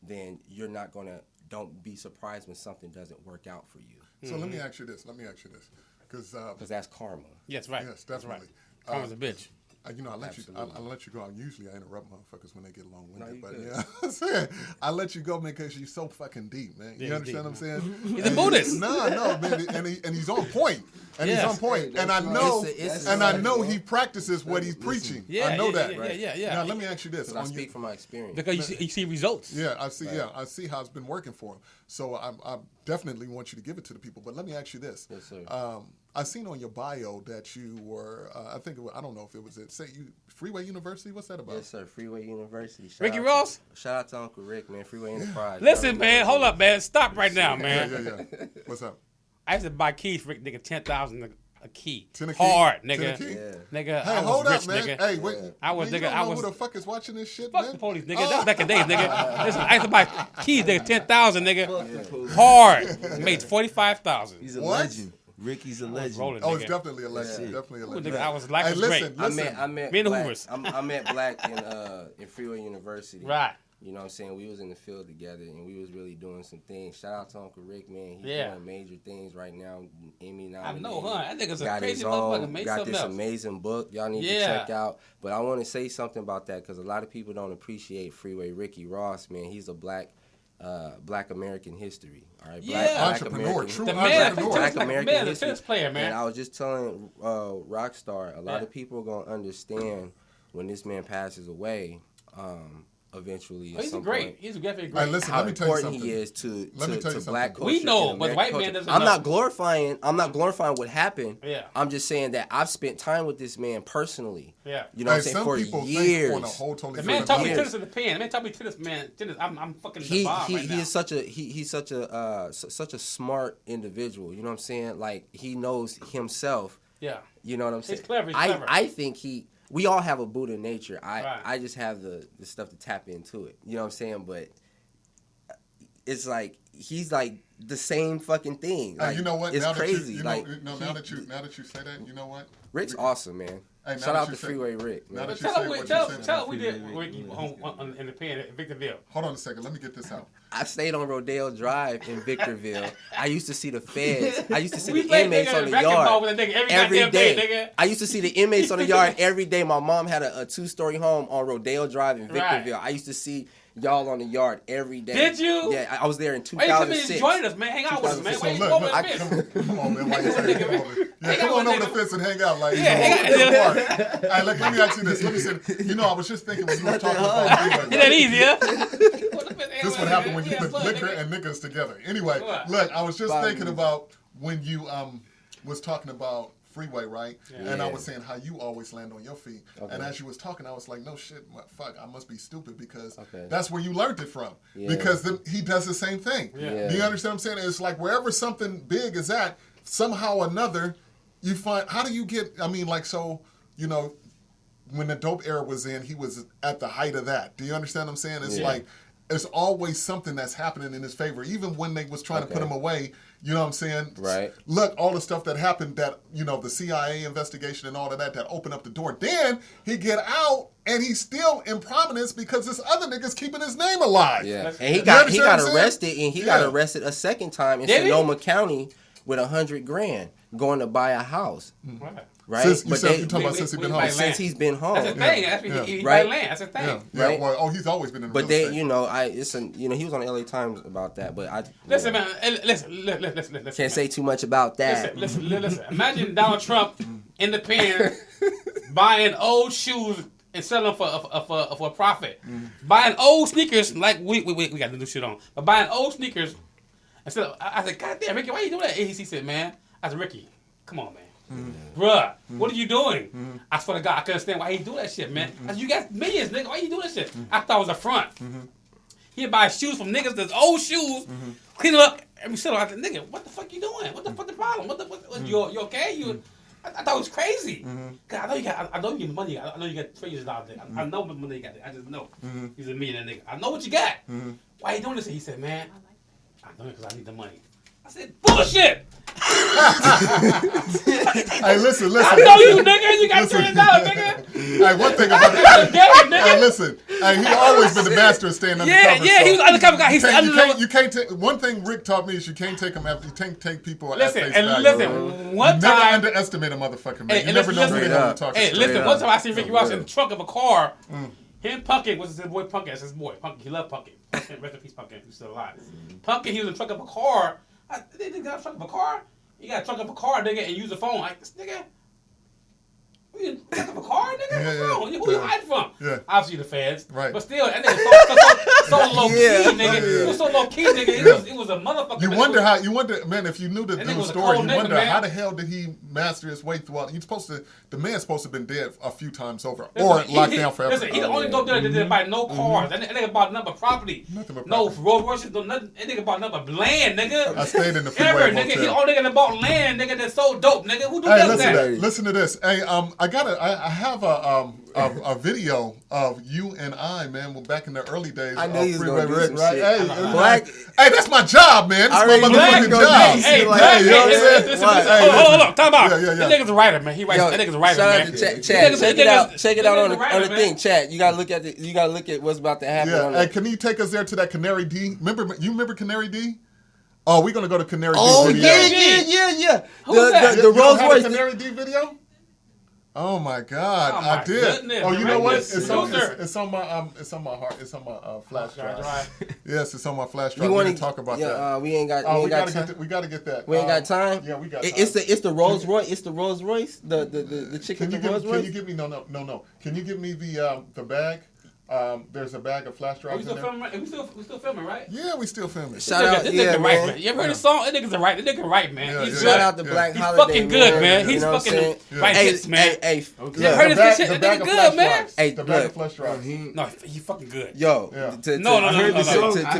then you're not going to. Don't be surprised when something doesn't work out for you. So let me ask you this, because that's karma. Yes, right. Yes, definitely. Right. Karma's a bitch. I let you go. Usually I interrupt motherfuckers when they get long-winded, but I'm saying I let you go, man, because you're so fucking deep, man. You understand what I'm saying? He's a Buddhist. No, man, and he's on point. And he's on point. And I know he practices what he's preaching. Yeah, I know that. Yeah. Now let me ask you this. I speak from my experience because you see results. Yeah, I see. Right. Yeah, I see how it's been working for him. So I definitely want you to give it to the people. But let me ask you this. Yes, sir. I seen on your bio that you were, I don't know if it was Freeway University? What's that about? Yes, sir. Freeway University. Ricky Ross? Shout out to Uncle Rick, man. Freeway Enterprise. Listen, man. Hold up, man. Stop right now, man. Yeah. What's up? I used to buy keys for Rick, nigga, $10,000 a key. Hard, nigga. Yeah. Nigga, hey, I hold was up, rich, man. Nigga. Hey, wait. I was, nigga, I was. Who the fuck is watching this shit, fuck man? the police, nigga. That was back in the days, nigga. Listen, I used to buy keys, nigga, $10,000, nigga. Hard. Made $45,000. He's a legend. Ricky's a legend. He's definitely a legend. Yeah. Definitely a legend. Nigga, I was like, great. I met Black. I met Black in Freeway University. Right. You know what I'm saying? We was in the field together, and we was really doing some things. Shout out to Uncle Rick, man. He's doing major things right now. Emmy nominated. I know, huh? That nigga's a crazy motherfucker. Got this amazing book y'all need to check out. But I want to say something about that because a lot of people don't appreciate Freeway Ricky Ross, man. He's a Black American history. All right, entrepreneur, true entrepreneur. Black American history. Tennis player, man. And I was just telling Rockstar, a lot of people are gonna understand when this man passes away. Eventually, he's great. He's definitely great. Hey, listen, let me tell you something. How important he is to Black culture. We know, but the white man doesn't. I'm not glorifying what happened. Yeah. I'm just saying that I've spent time with this man personally. Yeah. You know what I'm saying? For years. The man taught me tennis in the pen. The man taught me tennis, man. Tennis. I'm fucking the bomb right now. He's such a smart individual. You know what I'm saying? Like he knows himself. Yeah. You know what I'm saying? He's clever. I think we all have a Buddha nature. I just have the stuff to tap into it. You know what I'm saying? But it's like he's like the same fucking thing. Like, you know what? It's now crazy. Now that you say that, you know what? Rick's awesome, man. Hey, shout out to Freeway Rick. Man. Tell we did Ricky in the pen at Victorville. Hold on a second. Let me get this out. I stayed on Rodale Drive in Victorville. I used to see the feds. I used to see the inmates on the yard every day. I used to see the inmates on the yard every day. My mom had a 2-story home on Rodale Drive in Victorville. I used to see y'all on the yard every day. Did you? Yeah, I was there in 2006. Hey, join us, man. Hang out with us, man. Wait, come on, man. Why you say come on? Come on over the fence and hang out. Like, let me ask you this. Let me say, I was just thinking when you were talking about Is that easier? This would happen when you put liquor and niggas together. Anyway, look, I was just thinking about when you was talking about Freeway, right? Yeah. And I was saying how you always land on your feet. Okay. And as you was talking, I was like, no shit, fuck, I must be stupid because that's where you learned it from. Yeah. Because he does the same thing. Yeah. Do you understand what I'm saying? It's like wherever something big is at, somehow or another, you find, how do you get, when the dope era was in, he was at the height of that. Do you understand what I'm saying? It's like, there's always something that's happening in his favor. Even when they was trying to put him away, you know what I'm saying? Right. Look, all the stuff that happened that, the CIA investigation and all of that opened up the door. Then he get out and he's still in prominence because this other nigga's keeping his name alive. Yeah. And he got arrested and he got arrested a second time in Sonoma County with $100,000. going to buy a house. Right? Since, you're talking about since he's been home. Since he's been home. That's the thing. He buy land. That's the thing. Right? Well, he's always been in real estate. But he was on the LA Times about that. But listen, man. Listen. Can't say too much about that. Listen. Imagine Donald Trump in the pen buying old shoes and selling them for a profit. Buying old sneakers like we got the new shit on, but buying old sneakers. I said, God damn, Ricky, why you doing that? He said, man, I said, Ricky, come on, man. Bruh, what are you doing? I swear to God, I couldn't understand why he do that shit, man. I said, you got millions, nigga. Why you doing that shit? I thought it was a front. He'd buy shoes from niggas that's old shoes, clean them up, and we sell them. I said, nigga, what the fuck you doing? What the fuck the problem? You okay? I thought it was crazy. Cause I know you get money. I know you got trillions out there. I know what money you got there. I just know. He's a millionaire nigga. I know what you got. Why you doing this? He said, man, I'm doing it because I need the money. I said, bullshit. Hey, listen. I know you, nigga. You got $1 trillion, nigga. Hey, one thing about that. Hey, listen. Hey, he always been the master of staying undercover. Yeah, he was undercover guy. You can't take. One thing Rick taught me is you can't take him. You can't take people at face value. Listen. One time, never underestimate a motherfucker, man. You never know who the hell you're talking to. Hey, listen. One time I seen Ricky Ross in the trunk of a car. Him, Pumpkin, was his boy Pumpkin. That's his boy. Pumpkin. He loved Pumpkin. Rest in peace, Pumpkin. He's still alive. Pumpkin, he was in the trunk of a car. They got a trunk of a car. You got a trunk of a car, nigga, and use a phone like this, nigga. You in the trunk of a car, nigga? What's wrong? Who you hiding from? Obviously the feds. Right. But still, that nigga so low key, nigga. He was so low key, nigga. It was a motherfucker. You wonder, man, if you knew the dude's story, you wonder how the hell did he master his way throughout? The man's supposed to have been dead a few times over, or locked down forever. Listen, he the only dope dealer that didn't buy no cars. That nigga bought nothing but property. No Rolls Royces, nothing. That nigga bought nothing but land, nigga. I stayed in the freeway motel. Nigga, he the only nigga that bought land, nigga, that's so dope, nigga. Who do that? Listen to this. Hey, I have a video of you and I, man. Back in the early days. I knew you was Freeway gonna do some right? shit. Hey, Black. Hey, that's my job, man. That's my motherfucking job. Hey, you know what I'm saying? Hold up, time out. Yeah. That nigga's a writer, man. He writes. That nigga's a writer, shout man. out to Chad. Check it out on the thing, Chad. You gotta look at what's about to happen. Yeah. Hey, can you take us there to that Canary D? Remember Canary D? Oh, we're gonna go to Canary D video. Yeah. The Rolls Royce Canary D video. Oh my God, I did. Goodness, you know what? It's on my heart. It's on my flash drive. Yes, it's on my flash drive. We want to talk about that. We ain't got. We gotta get that. We ain't got time. Yeah, we got time. It's the Rolls Royce. It's the Rolls Royce. The chicken. Rolls Royce. Can you give me no? Can you give me the bag? There's a bag of flash drives. We still filming, right? Yeah, we still filming. Shout out, this nigga right, man. You ever heard the song? That nigga's right. That nigga right, man. He's shout out to Black Holiday. He's fucking good, man. He's fucking right hits, man. Hey, you ever heard this shit? That nigga good, man. Hey, the bag of flash drives. No, he fucking good. Yo, no. To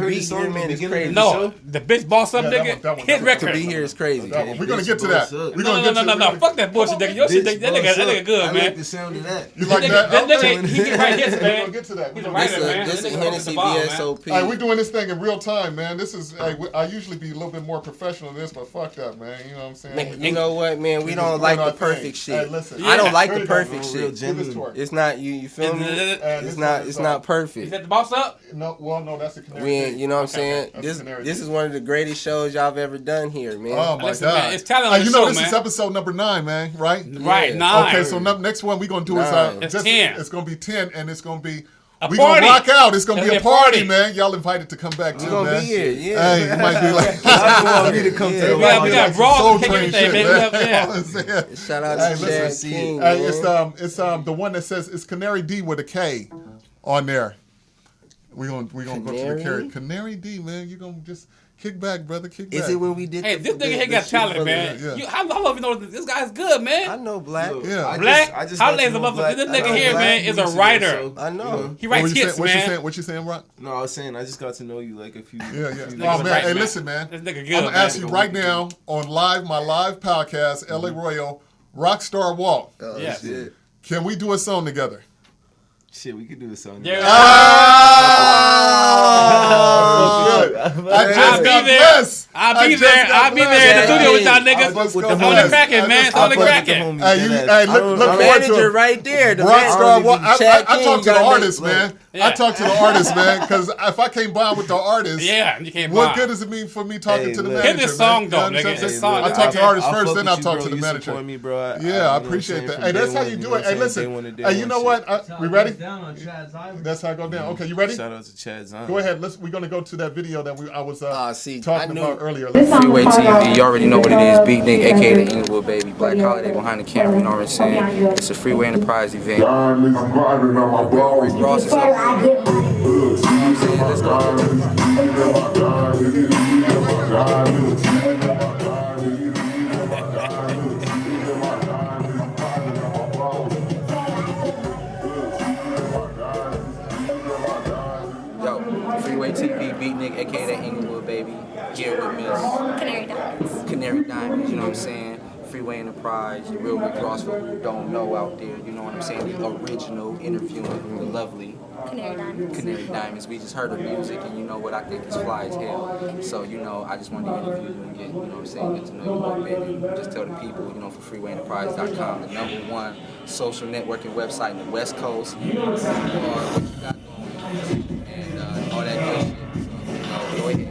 be here, man, is crazy. No, the bitch boss up, nigga. His record. To be here is crazy. We're gonna get to that. No. Fuck that bullshit, nigga. Your shit, that nigga good, man. I like the sound of that. You like that? That nigga, he get right hits, man. We're gonna get to that. He's a writer, man. This is Hennessy VSOP. Hey, we're doing this thing in real time, man. This is. I usually be a little bit more professional than this, but fuck that, man. You know what I'm saying? You know what, man? We don't like the perfect shit. Hey, listen. I don't like the perfect shit. It's not you feel me? It's not perfect. Is that the boss up? No, that's the Canary. You know what I'm saying? This is one of the greatest shows y'all have ever done here, man. Oh my God! Man, it's talent on the show, this is episode number 9, man. Right? Right, 9. Okay, so next one we're gonna do is 10. It's gonna be 10, and it's gonna be. We're gonna rock out. It's gonna be a party, man. Y'all invited to come back too, man. Be here, yeah. Hey, you might be like, I want me to come to the we got brawls and everything, man. Shout out to Chad King. Hey, it's the one that says it's Canary D with a K on there. We're gonna go to the Canary D, man. You're gonna just kick back, brother. Kick back. Is it when we did? Hey, this nigga here got talent, man. How long you know this guy's good, man? I know Black. Yeah, Black. Holiday's a motherfucker. This nigga here, man, is a writer. I know. He writes hits, man. What you saying, Rock? No, I was saying I just got to know you like a few. Yeah. Oh man, hey, listen, man. This nigga good. I'm gonna ask you right now on my live podcast, LA Royal Rockstar Walk. Yeah. Can we do a song together? Shit, we could do a song. Yeah. I just got blessed. I'll be there. I'll be there in the studio with y'all niggas. On the cracking, man. On the cracking. Hey, look forward manager right there. The I talk to the artist, man. I talk to the artist, man, because if I can't bond with the artist, you can't bond. What good does it mean for me talking to the manager? Hit this song, though, nigga. I talk to the artist first, then I talk to the manager. Me, I appreciate that. Hey, that's how you do it. Hey, listen. Hey, you know what? We ready? That's how I go down. Okay, you ready? Shout out to Chad Zion. Go ahead. We're gonna go to that video that I was talking about earlier. Freeway TV, you already know what it is. Big Nick, aka the Inglewood Baby, Black Holiday behind the camera. You know what I'm saying? It's a Freeway Enterprise event. Rick Ross is up. Let's go. Freeway TV, Beat Nick, aka that Inglewood Baby, here with Miss Canary Diamonds. Canary Diamonds, you know what I'm saying? Freeway Enterprise, the real Rick Ross for who don't know out there, you know what I'm saying? The original interviewing the lovely Canary Diamonds. Canary Diamonds. We just heard her music, and you know what? I think it's fly as hell. So, you know, I just wanted to interview you and get, you know what I'm saying, get to know you a little bit, and just tell the people, you know, for freewayenterprise.com, the #1 social networking website in the West Coast, what you got going, and all that good shit. So, go ahead.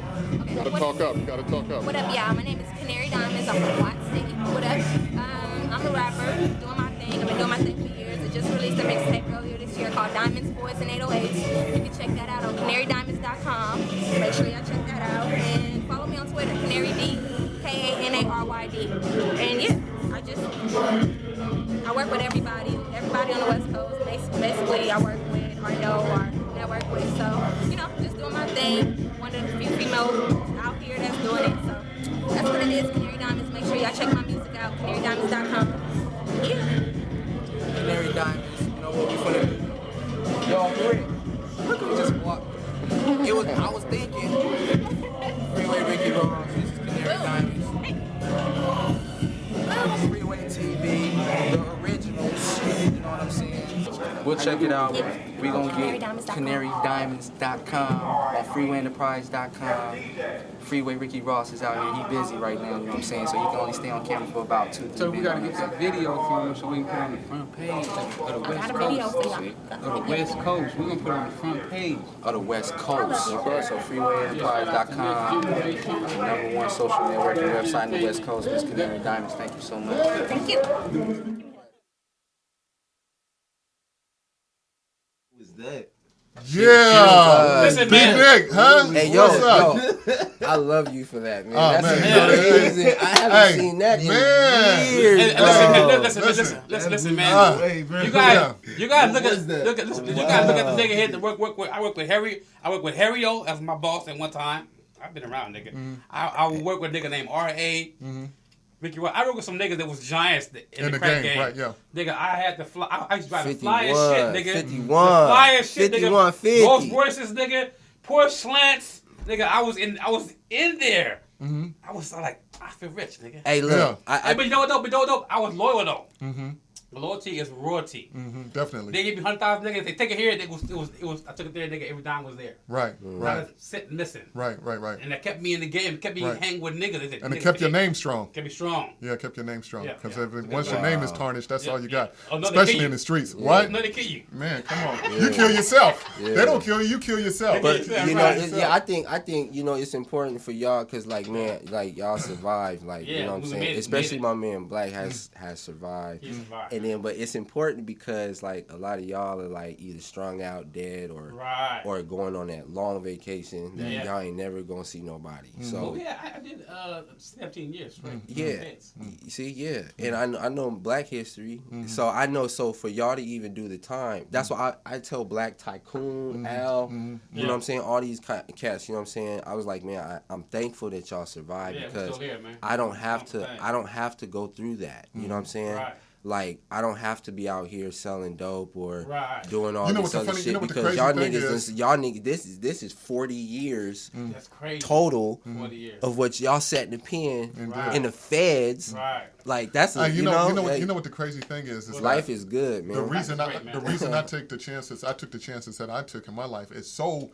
Gotta talk up. What up, y'all? My name is Canary Diamonds. I'm from Watt City. What up? I'm a rapper, doing my thing. I've been doing my thing for years. I just released a mixtape earlier this year called Diamonds, Boys, and 808s. You can check that out on canarydiamonds.com. Make sure y'all check that out. And follow me on Twitter, Canary D, KANARYD. And yeah, I work with everybody on the West Coast. Basically, I work with or know or network with. So, you know, just doing my thing. One of the few females out here that's doing it. So that's what it is, Canary Diamonds. Make sure y'all check my music out, canarydiamonds.com. Yeah. Canary Diamonds, you know what we finna do? Yo, Rick, look at me just walk. I was thinking, Freeway Ricky Ross, this is Canary Diamonds. Freeway TV, the originals, you know what I'm saying? We'll check it out. We're going to get canarydiamonds.com at freewayenterprise.com. Freeway Ricky Ross is out here. He busy right now, you know what I'm saying? So he can only stay on camera for about 2-3 minutes. So we got to get that video from him so we can put it on the front page of the West Coast. Of the West Coast. We're going to put it on the front page. Of the West Coast. Okay, so freewayenterprise.com. #1 social networking website in the West Coast. Miss Canary Diamonds, thank you so much. Thank you. That? Yeah, listen, Big man. Nick, huh? Hey, yo, I love you for that, man. That's amazing. I haven't seen that in years. Listen, man. You guys look at the nigga here that work with. I work with Harry. I work with Harry O as my boss at one time. I've been around, nigga. Mm-hmm. I work with a nigga named R.A. Mm-hmm. Ricky Ross. I worked with some niggas that was giants in the crack game. Right, yeah. Nigga, I had to fly. I used to drive the flyest shit, nigga. 51. The flyest shit, 51, nigga. 50. Rolls Royces, nigga. Porsche slants. Nigga, I was in there. Mm-hmm. I was like, I feel rich, nigga. Hey, look. Yeah. But you know what though? I was loyal though. Mm-hmm. Loyalty is royalty. Mm-hmm, definitely. They gave me 100,000 niggas. They take it here. It was. I took it there, nigga. Every dime was there. Right. Right. Sitting missing. Right. And that kept me in the game. It kept me hanging with niggas. And it kept your name strong. Kept me strong. Yeah, it kept your name strong. Because once your name is tarnished, that's all you got. Especially in the streets. Yeah. What? No, they kill you. Man, come on. You kill yourself. Yeah. They don't kill you. You kill yourself. But you know, I think you know it's important for y'all because like man, like y'all survived. Like you know what I'm saying. Especially my man Black has survived. He survived. And then, but it's important because like a lot of y'all are like either strung out dead or going on that long vacation that y'all ain't never gonna see nobody. Mm-hmm. So I did 17 years right? Yeah, you see, and I know Black history, so I know. So for y'all to even do the time, that's why I tell Black Tycoon, Al, you know what I'm saying, all these cats, you know what I'm saying. I was like, man, I'm thankful that y'all survived because I don't have to go through that. You know what I'm saying. Right. Like, I don't have to be out here selling dope or doing all this other shit because y'all niggas, this is 40 years That's crazy. Total 40 years. of what y'all sat in the pen in the feds. Right. Like, that's you know what the crazy thing is life is good, man. The reason I take the chances I took in my life is so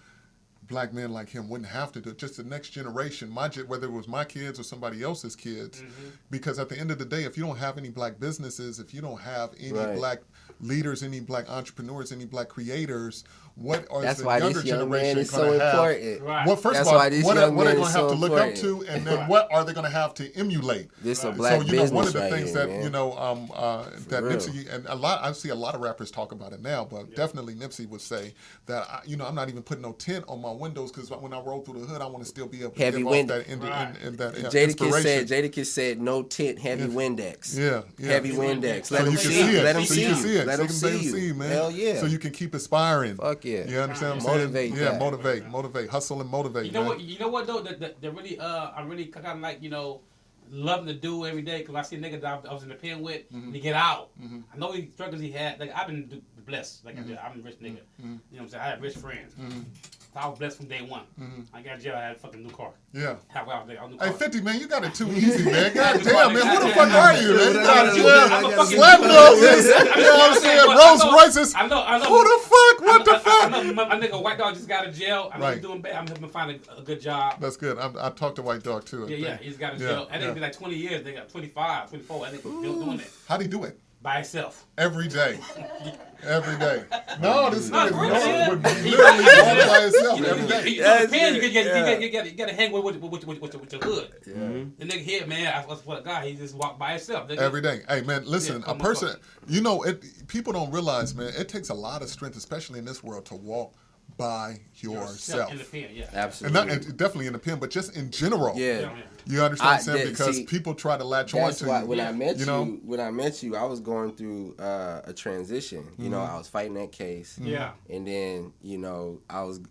black men like him wouldn't have to do it. Just the next generation, whether it was my kids or somebody else's kids, because at the end of the day, if you don't have any black businesses, if you don't have any black leaders, any black entrepreneurs, any black creators, what are the younger generation going to have? Right. Well, first of all, what are they going to have to look up to, and then what are they going to have to emulate? This a black business. One of the right things here, that man. that Nipsey and I see a lot of rappers talk about it now, but definitely Nipsey would say that I'm not even putting no tint on my windows because when I roll through the hood, I want to still be able to give off that inspiration. Jadakiss said no tint, heavy Windex. Yeah. Heavy Windex. Let them see you. Let them see you. Let them see you, man. Hell yeah. So you can keep inspiring. Fuck yeah. You understand what I'm saying? Yeah, motivate, hustle and motivate. You know what though? That really, I really kind of like loving to do every day because I see a nigga that I was in the pen with, and he get out. I know he struggles he had. Like I've been blessed. Like I'm a rich nigga. You know what I'm saying? I had rich friends. So I was blessed from day one. I got jail. I had a fucking new car. Yeah. Hey, 50, man, you got it too easy, man. God damn, man. Who the fuck are you, man? You got jail. Slap noses. You know what I'm saying? Rolls Royces. I know. Who the fuck? What the fuck? I know my nigga White Dog just got a jail. I know he's doing bad. I'm helping him find a good job. That's good. I talked to White Dog, too. Yeah. He's got a jail. I think it's like 20 years. They got 25, 24. I think he's doing that. How'd he do it? By himself. Every day. Every day. No, this nigga would be literally going by himself every day. You gotta hang with your hood. The nigga here, man, I swear to God, he just walked by himself. Every day. Hey, man, listen, a person, people don't realize, man, it takes a lot of strength, especially in this world, to walk by yourself. In the pen, yeah. Absolutely. And definitely in the pen, but just in general. Yeah. You understand what I'm saying? Because people try to latch on to you. When I met you, I was going through a transition. You know, I was fighting that case. Yeah. And then,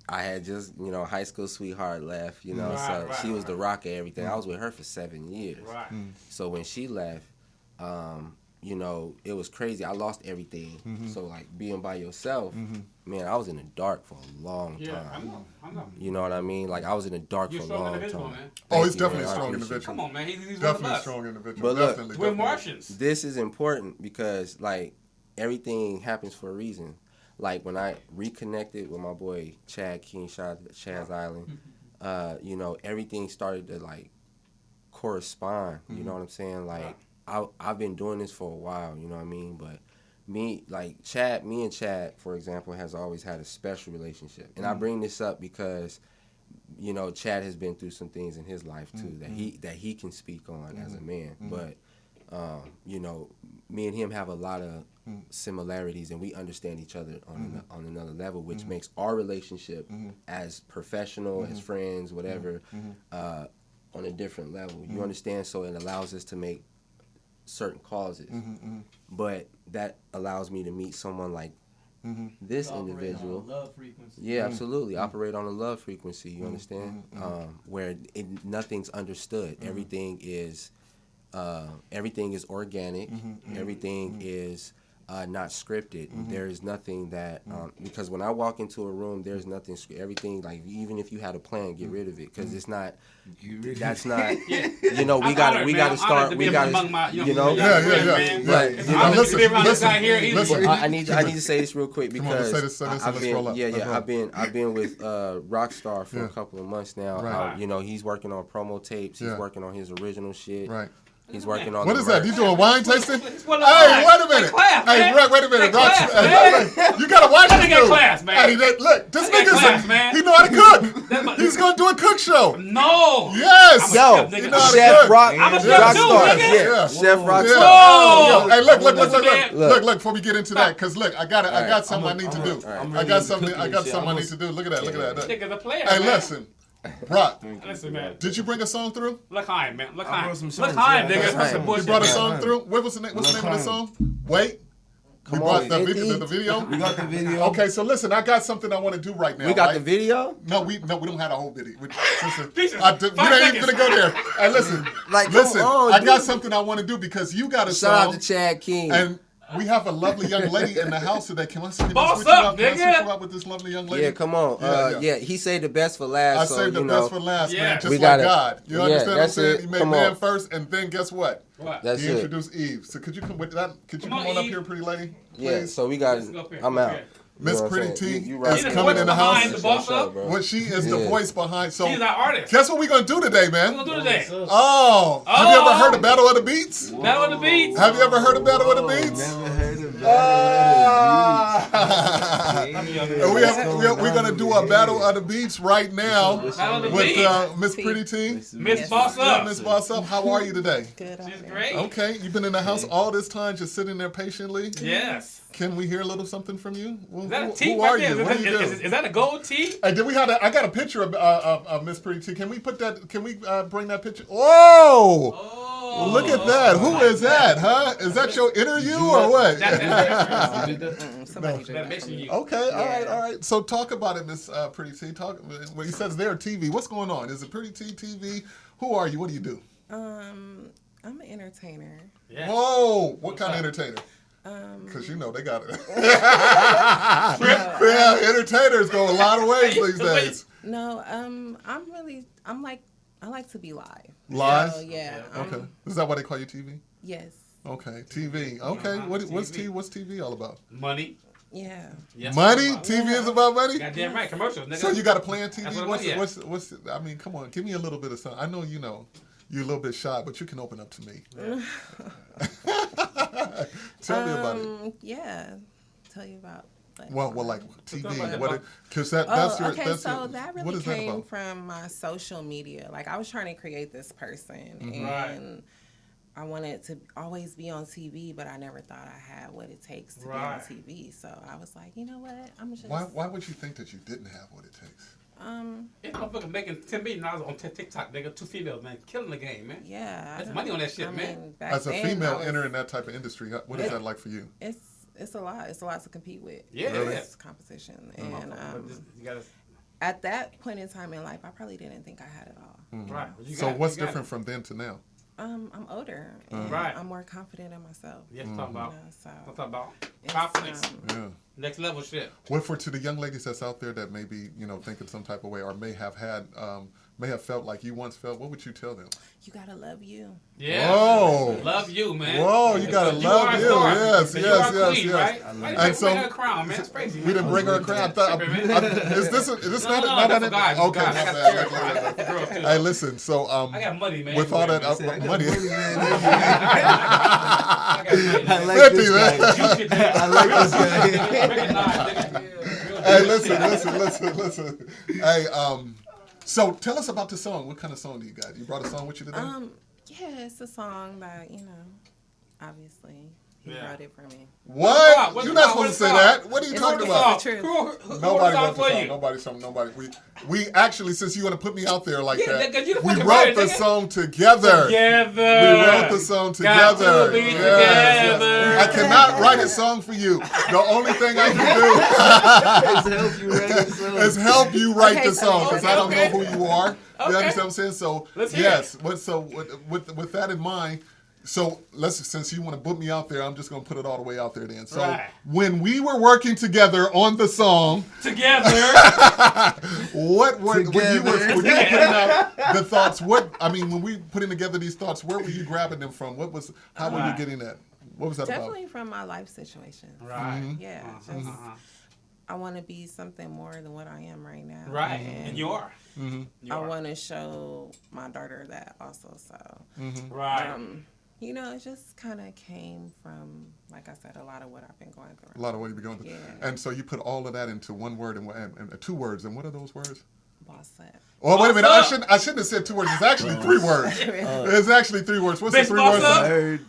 I had just, high school sweetheart left, she was the rock of everything. I was with her for 7 years. Right. So when she left, it was crazy. I lost everything. So like being by yourself, man, I was in the dark for a long time. I know. You know what I mean? Like I was in the dark for a long time. Man. Oh, he's definitely a strong individual. Come on, man. He's definitely a strong individual. But look, definitely, we're Martians. This is important because like everything happens for a reason. Like when I reconnected with my boy Chad King, Chad's Island, everything started to like correspond. You know what I'm saying? Like I've been doing this for a while, you know what I mean? But me and Chad, for example, has always had a special relationship. And I bring this up because, Chad has been through some things in his life too that he can speak on as a man. But me and him have a lot of similarities, and we understand each other on another level, which makes our relationship as professional, as friends, whatever, on a different level. You understand? So it allows us to make certain causes, but that allows me to meet someone like this individual. On a love frequency. Yeah, absolutely. Operate on a love frequency. You understand? Where nothing's understood. Everything is organic. Everything is not scripted. There is nothing that because when I walk into a room, there's nothing. Everything, like even if you had a plan, get rid of it because it's not. That's not. We got to start. We got to. Listen. I need to say this real quick because I've been with Rockstar for a couple of months now. Right. He's working on promo tapes. He's working on his original shit. Right. He's working on. What is that? You doing wine tasting? Hey, wait a minute. Hey, wait a minute. You gotta watch this dude. Class, man. Hey, look, this nigga's he know how to cook. He's gonna do a cook show. No. Yes. Yo, Chef Rockstar. Yeah, Chef Rockstar. Hey, look. Before we get into that, because look, I got something I need to do. I got something I need to do. Look at that. Nigga's a player. Hey, listen. Brock, listen, man. Did you bring a song through? Look high, man. Look high, nigga. You brought a song through? What's the name of the song? Wait. We brought the video? We got the video. Okay, so listen, I got something I want to do right now. We got the video? No, we don't have a whole video. We ain't even gonna go there. Hey, listen. I got something I want to do because you got a song. Shout out to Chad King. And we have a lovely young lady in the house today. Can I switch you up with this lovely young lady? Yeah, come on. He saved the best for last. I saved the best for last, man. Just like God. You understand what I'm saying? He made man first, and then guess what? He introduced Eve. So could you come with that? Could you come on up here, pretty lady? Please? Yeah. So we got. I'm out. Miss Pretty T is coming in the house. What she is the voice behind. So she's our artist. Guess what we're gonna do today, man? What we gonna do today? Oh, have you ever heard of Battle of the Beats? Battle of the Beats. Have you ever heard of Battle of the Beats? Never heard of Battle of We're gonna do a Battle of the Beats right now with Miss Pretty T. Miss Boss Up. Miss Boss Up. How are you today? Good. She's great. Okay, you've been in the house all this time, just sitting there patiently. Yes. Can we hear a little something from you? Is that a tea? Who are you? What do you do? Is that a gold tea? Hey, did we have that? I got a picture of Miss Pretty T. Can we put that? Can we bring that picture? Whoa! Oh, look at that. Who is that? Huh? Is that your interview or what? Okay. All right. So talk about it, Miss Pretty T. Talk. When he says there TV, what's going on? Is it Pretty T TV? Who are you? What do you do? I'm an entertainer. Yes. Whoa! What kind of entertainer? Because you know they got it. Yeah, entertainers go a lot of ways these days. No, I like to be live. Live? So, yeah. Okay. Is that why they call you TV? Yes. Okay, TV. Okay, what's TV all about? Money. Yeah. Yes, money? TV is about money? Goddamn right, commercials. Nigga. So you got a plan TV? What's I mean, come on, give me a little bit of something. I know you're a little bit shy, but you can open up to me. Tell me about it. Yeah, tell you about. Like TV. Because that's your. Okay, that's so your, that really came from my social media. Like I was trying to create this person, and I wanted to always be on TV, but I never thought I had what it takes to be on TV. So I was like, you know what? I'm just. Why would you think that you didn't have what it takes? It's motherfucker making $10 million on TikTok, nigga. 2 females, man, killing the game, man. Yeah, that's money on that shit, man. As a female entering that type of industry, what is that like for you? It's a lot. It's a lot to compete with. Yeah, really? It's competition, and at that point in time in life, I probably didn't think I had it all. Mm-hmm. Right. So what's different from then to now? I'm older. And I'm more confident in myself. Yes, talk about. I'm talking about confidence. Next level shit. What for to the young ladies that's out there that may be thinking some type of way or may have felt like you once felt? What would you tell them? You gotta love you. Yeah. Whoa. Love you, man. Whoa, you gotta love you. Yes. Queen, right? And so bring her a crown, man. It's crazy. We didn't bring her a crown. Is this not guys? Okay, my bad. Hey, listen. So I got money, man. With all that money. I like this guy. I like this guy. Hey, listen. Hey, so tell us about the song. What kind of song do you got? You brought a song with you today? Yeah, it's a song that, obviously he wrote it for me. What? You're not supposed to say that. What are you talking about? Nobody wrote the song. Nobody. We actually, since you want to put me out there like that, we wrote the song together. We wrote the song together. Yes. I cannot write a song for you. The only thing I can do is help you write the song because I don't know who you are. You understand what I'm saying? So yes. With that in mind. So since you want to put me out there, I'm just going to put it all the way out there then. So when we were working together on the song. What were when you were putting out the thoughts, when we putting together these thoughts, where were you grabbing them from? How were you getting that? What was that definitely about? From my life situation. Right. Mm-hmm. Yeah. I want to be something more than what I am right now. Right. And you are. Mm-hmm. I want to show my daughter that also. So. Mm-hmm. Right. It just kind of came from, like I said, a lot of what I've been going through. A lot of what you've been going through. Yeah. And so you put all of that into one word and 2 words. And what are those words? Boss up. Oh, wait a minute. I shouldn't have said 2 words. It's actually 3 words. It's actually 3 words. What's the 3 words? I heard.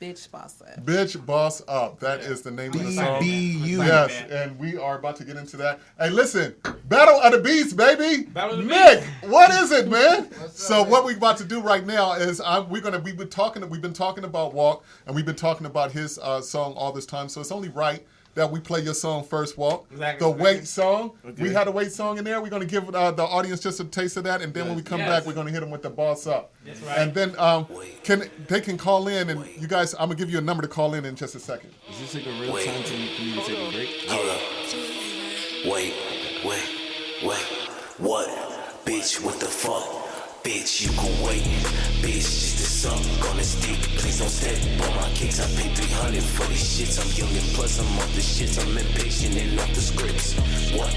Bitch Boss Up. Bitch Boss Up. That is the name of the song. B-U. Yes, and we are about to get into that. Hey, listen. Battle of the Beats, baby. Nick, what is it, man? What we're about to do right now is we've been talking about Walk, and we've been talking about his song all this time. So it's only right that we play your song first, Walk. Exactly. The Wait song. Okay. We had a Wait song in there. We're going to give the audience just a taste of that, and then when we come back, we're going to hit them with the Boss Up. That's right. And then they can call in, and you guys, I'm going to give you a number to call in just a second. Is this like a real time for you to take a break? Hold up. Wait. What? Bitch, what the fuck? Bitch, you can wait. Bitch, just a suck on the stick. Please don't step on my kicks. I pay 300 for these shits. I'm young and plus I'm off the shits. I'm impatient and off the scripts. What?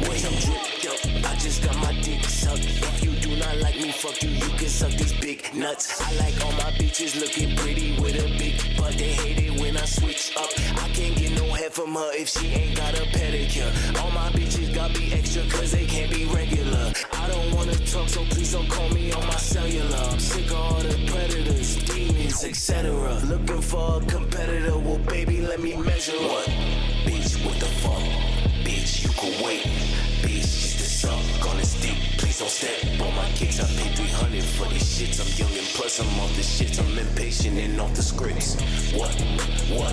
Wait, I'm dripped up. I just got my dick sucked. If you do not like me, fuck you. You can suck these big nuts. I like all my bitches looking pretty with a big butt. They hate it when I switch up. I can't get no head from her if she ain't got a pedicure. All my bitches got be extra cause they can't be regular. I don't wanna talk, so please don't call me on my cellular. I'm sick of all the predators, demons, etc. Looking for a competitor, well baby, let me measure what? Bitch, what the fuck? Bitch, you can wait. Bitch, just to suck on this dick. Please don't step on my kicks. I pay 300 for these shits. I'm young and plus I'm off the shits. I'm impatient and off the scripts. What? Wait.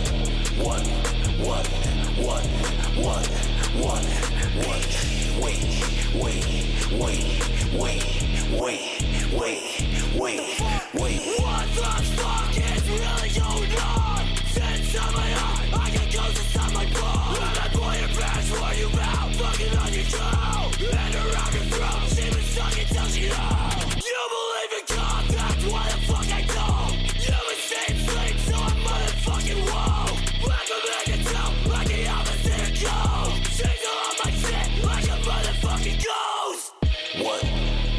What the fuck is really going on? Inside my heart, I get ghosts inside my phone. And I pull your pants for you out, fucking on your toe. And around your throat, she been stuck until she home. You believe in God, that's why the fuck I don't. You been staying asleep, so I'm motherfucking woke. Like a megaton, like the opposite of gold. Single on my shit, like a motherfucking ghost. What?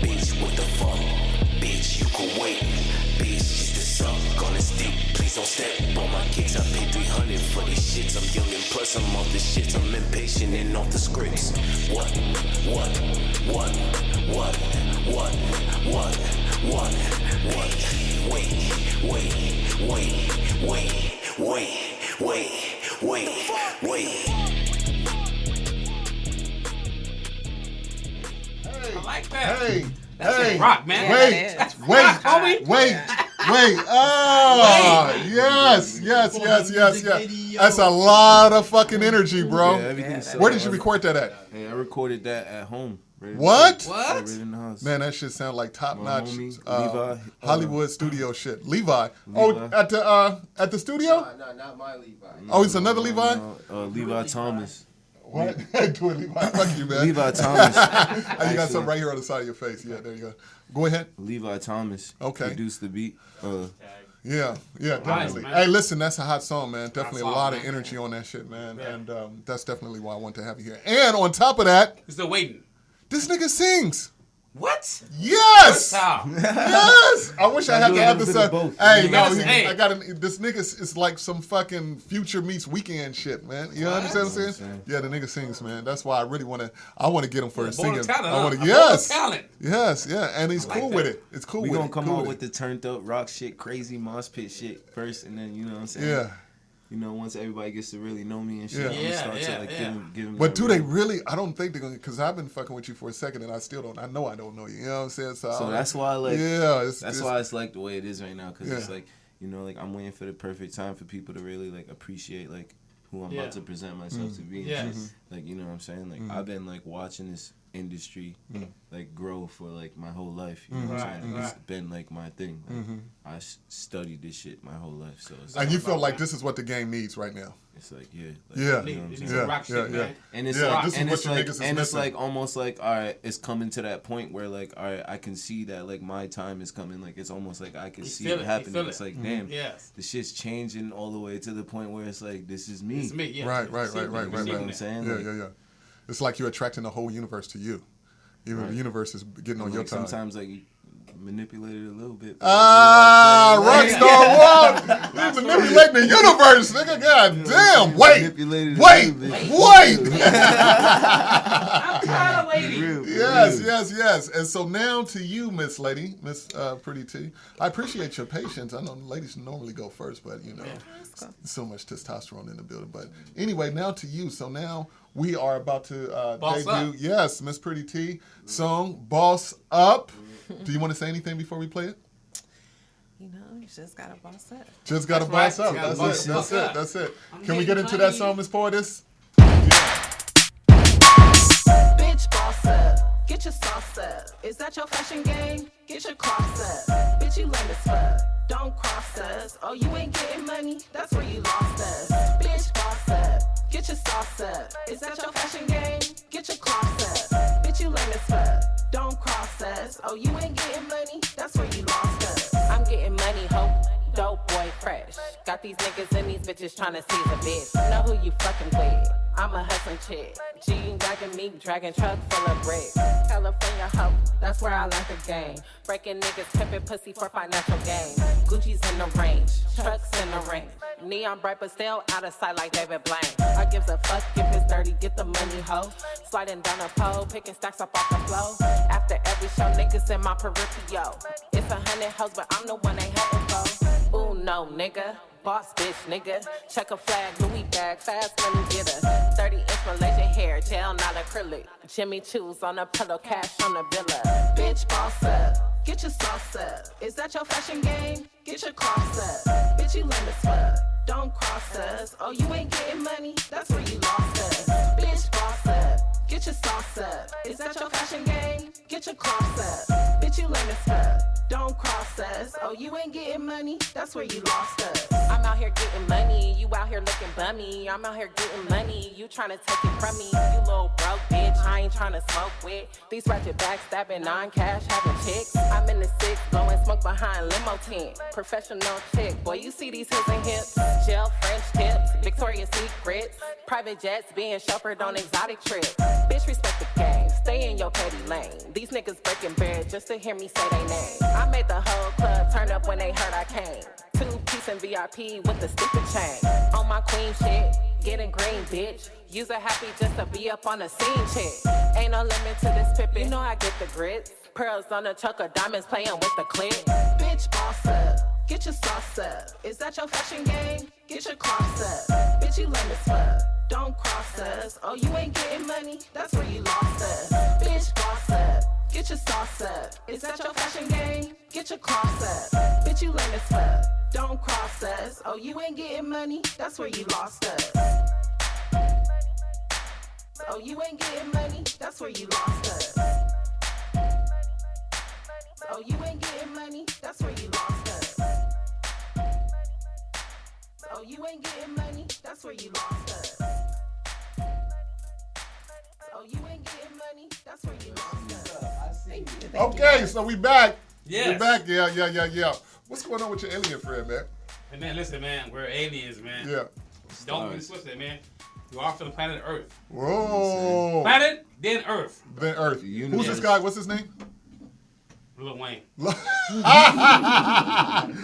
Bitch, what the fuck? Bitch, you can wait. Bitch, just to suck on this dick. Please don't step on my kicks. I pay 300 for these shits. I'm young and plus I'm off the shits. I'm impatient and off the scripts. What? Wait. I like that. Hey. That's rock, man. Wait. Oh, yes. That's a lot of fucking energy, bro. Where did you record that at? Hey, I recorded that at home. What? Right in the house. Man, that shit sound like top notch Levi, Hollywood studio shit. Levi. Oh, at the studio? No, not my Levi. Oh, it's another Levi? Levi Thomas. What? Do it, Levi. Fuck you, man. Levi Thomas. You got something right here on the side of your face. Yeah, there you go. Go ahead. Levi Thomas. Okay. Produced the beat. Yeah, definitely. Nice, hey, listen, that's a hot song, man. Definitely a lot of energy on that shit, man. Yeah. And that's definitely why I want to have you here. And on top of that, still waiting. This nigga sings. What? Yes. How? Yes. I wish I had the other side. Hey, no, hey. I got this nigga is like some fucking Future meets Weekend shit, man. You understand what I'm saying? Yeah, the nigga sings, man. That's why I really want to get him for his singing. Talent, yes. Talent. Yes, yeah, and he's cool with it. It's cool with it. We gonna come out with the turned up rock shit, crazy mosh pit shit first, and then you know what I'm saying? Yeah. You know, once everybody gets to really know me and shit, I'm gonna start to give them. But do they really? I don't think they're gonna, because I've been fucking with you for a second and I still don't. I know I don't know you. You know what I'm saying? So that's why, like, that's why it's like the way it is right now, because it's like, you know, like I'm waiting for the perfect time for people to really like appreciate like who I'm about to present myself to be. Yes. Like, you know what I'm saying? Like I've been like watching this industry like grow for like my whole life. You know what I'm saying? It's been like my thing. Like, I studied this shit my whole life. So it's and you feel like this is what the game needs right now. It's like you yeah, know what I'm saying? And it's like almost like, all right, it's coming to that point where like, all right, I can see that like my time is coming. Like it's almost like I can see it happening. It's like, damn, the shit's changing all the way to the point where it's like, this is me. It's me. Yeah. Right. You know what I'm saying? Yeah. It's like you're attracting the whole universe to you. Even the universe is getting on your time. Sometimes like you manipulate it a little bit. Rockstar Walt! You're manipulating the universe, nigga. God damn. Wait. I'm tired of waiting. Yes. And so now to you, Miss Lady, Miss Pretty T. I appreciate your patience. I know ladies normally go first, but you know, so much testosterone in the building. But anyway, now to you. So now we are about to debut. Yes, Miss Pretty T song "Boss Up." Do you want to say anything before we play it? You know, you just gotta boss up. Just gotta boss up. That's it. Can we get into that song, Miss Poetess? Bitch, boss up. Get your sauce up. Is that your fashion game? Get your cross up. Bitch, you lame as fuck. don't cross us. Oh, you ain't getting money, that's where you lost us. Bitch, boss up, get your sauce up. Is that your fashion game? Get your cloth up. Bitch, you lame as fuck, don't cross us. Oh, you ain't getting money, that's where you lost us. I'm getting money, ho. Dope boy fresh. Got these niggas and these bitches tryna seize a bitch. Know who you fucking with. I'm a hustling chick. G-Wagon me, dragging truck full of bricks. California hoe, that's where I learned the game. Breaking niggas, pimping pussy for financial gain. Gucci's in the range, trucks in the range. Neon bright but still out of sight like David Blaine. I gives a fuck if it's dirty, get the money hoe. Sliding down a pole, picking stacks up off the floor. After every show, niggas in my peripheral. It's 100 hoes, but I'm the one they haven't for. Ooh, no, nigga. Boss bitch, nigga. Check a flag, Louis bag, fast money getter. 30-inch Malaysian hair, gel, not acrylic. Jimmy Choo's on a pillow, cash on the villa. Bitch, boss up, get your sauce up. Is that your fashion game? Get your cross up. Bitch, you lame as fuck, don't cross us. Oh, you ain't getting money? That's where you lost us. Bitch, boss up, get your sauce up. Is that your fashion game? Get your cross up. Bitch, you lame as fuck, don't cross us. Oh, you ain't getting money? That's where you lost us. I'm out here getting money, you out here looking bummy. I'm out here getting money, you tryna take it from me. You little broke bitch, I ain't tryna smoke with. These ratchet backstabbing, non-cash having chicks. I'm in the six, blowing smoke behind limo tent. Professional chick, boy, you see these hips and hips. Gel French tips, Victoria's Secrets. Private jets being chauffeured on exotic trips. Bitch, respect the game, stay in your petty lane. These niggas breaking bread just to hear me say they name. I made the whole club turn up when they heard I came. 2-piece and VIP with the stupid chain. On my queen shit, getting green, bitch. Use a happy just to be up on the scene, chick. Ain't no limit to this pippin', you know I get the grits. Pearls on the choker, diamonds playing with the clip. Bitch, boss up, get your sauce up. Is that your fashion game? Get your cross up. Bitch, you lame as fuck, don't cross us. Oh, you ain't getting money? That's where you lost us. Bitch, boss up, get your sauce up. Is that your fashion game? Get your cross up. Bitch, you lame as fuck, don't cross us. Oh, you ain't getting money? That's where you lost us. Oh, you ain't getting money? That's where you lost us. Oh, you ain't getting money? That's where you lost us. Oh, you ain't getting money? That's where you lost us. Oh, you ain't getting money? That's where you lost us. Okay, so we back. Yes. We back. Yeah. What's going on with your alien friend, man? Hey, man, listen, man. We're aliens, man. Yeah. Don't be twisted, man. You are from the planet Earth. Whoa. Planet, then Earth. Then Earth. Who's this guy? What's his name? Lil Wayne.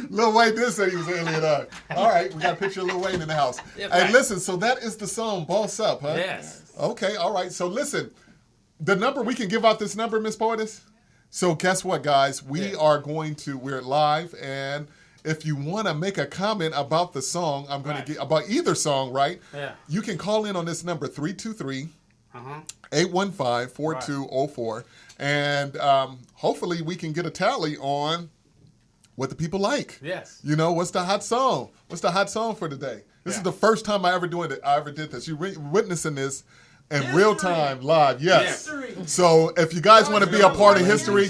Lil Wayne did say he was an alien. All right, we got a picture of Lil Wayne in the house. Yeah, Hey, right. listen, so that is the song, Boss Up, huh? Yes. Okay, all right. So listen, the number, we can give out this number, Miss Poetis. So guess what, guys? We're live, and if you want to make a comment about the song, I'm going to get about either song, right? Yeah. You can call in on this number, 323-815-4204. And hopefully we can get a tally on what the people like. Yes. You know, what's the hot song? What's the hot song for today? This is the first time I ever did this. You're witnessing this in real time, live. Yes. So if you guys want to be a part of history,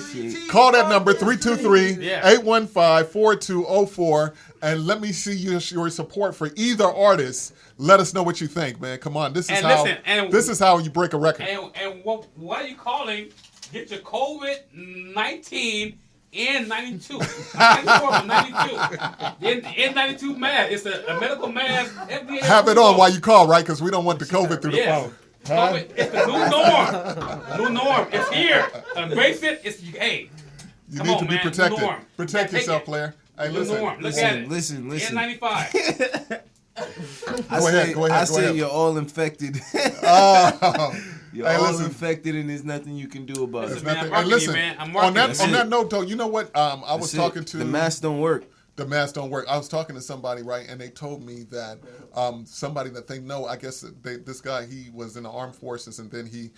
call that number, 323-815-4204. And let me see your support for either artist. Let us know what you think, man. Come on. This is how you break a record. And what are you calling? Get your COVID-19 N92. N92 mask. It's a medical mask. FDA Have it on while you call, right? Because we don't want the COVID through the phone. Huh? It's the new norm. New norm. It's here. Embrace it. Hey. You need to be protected. Protect yourself, player. Hey, listen. Look at it. Listen. N95. Go ahead. I say you're all infected. You're all infected, and there's nothing you can do about it. And listen, on that note, though, you know what? I was talking to... The masks don't work. The masks don't work. I was talking to somebody, right, and they told me that somebody that they know, I guess this guy, he was in the armed forces, and then he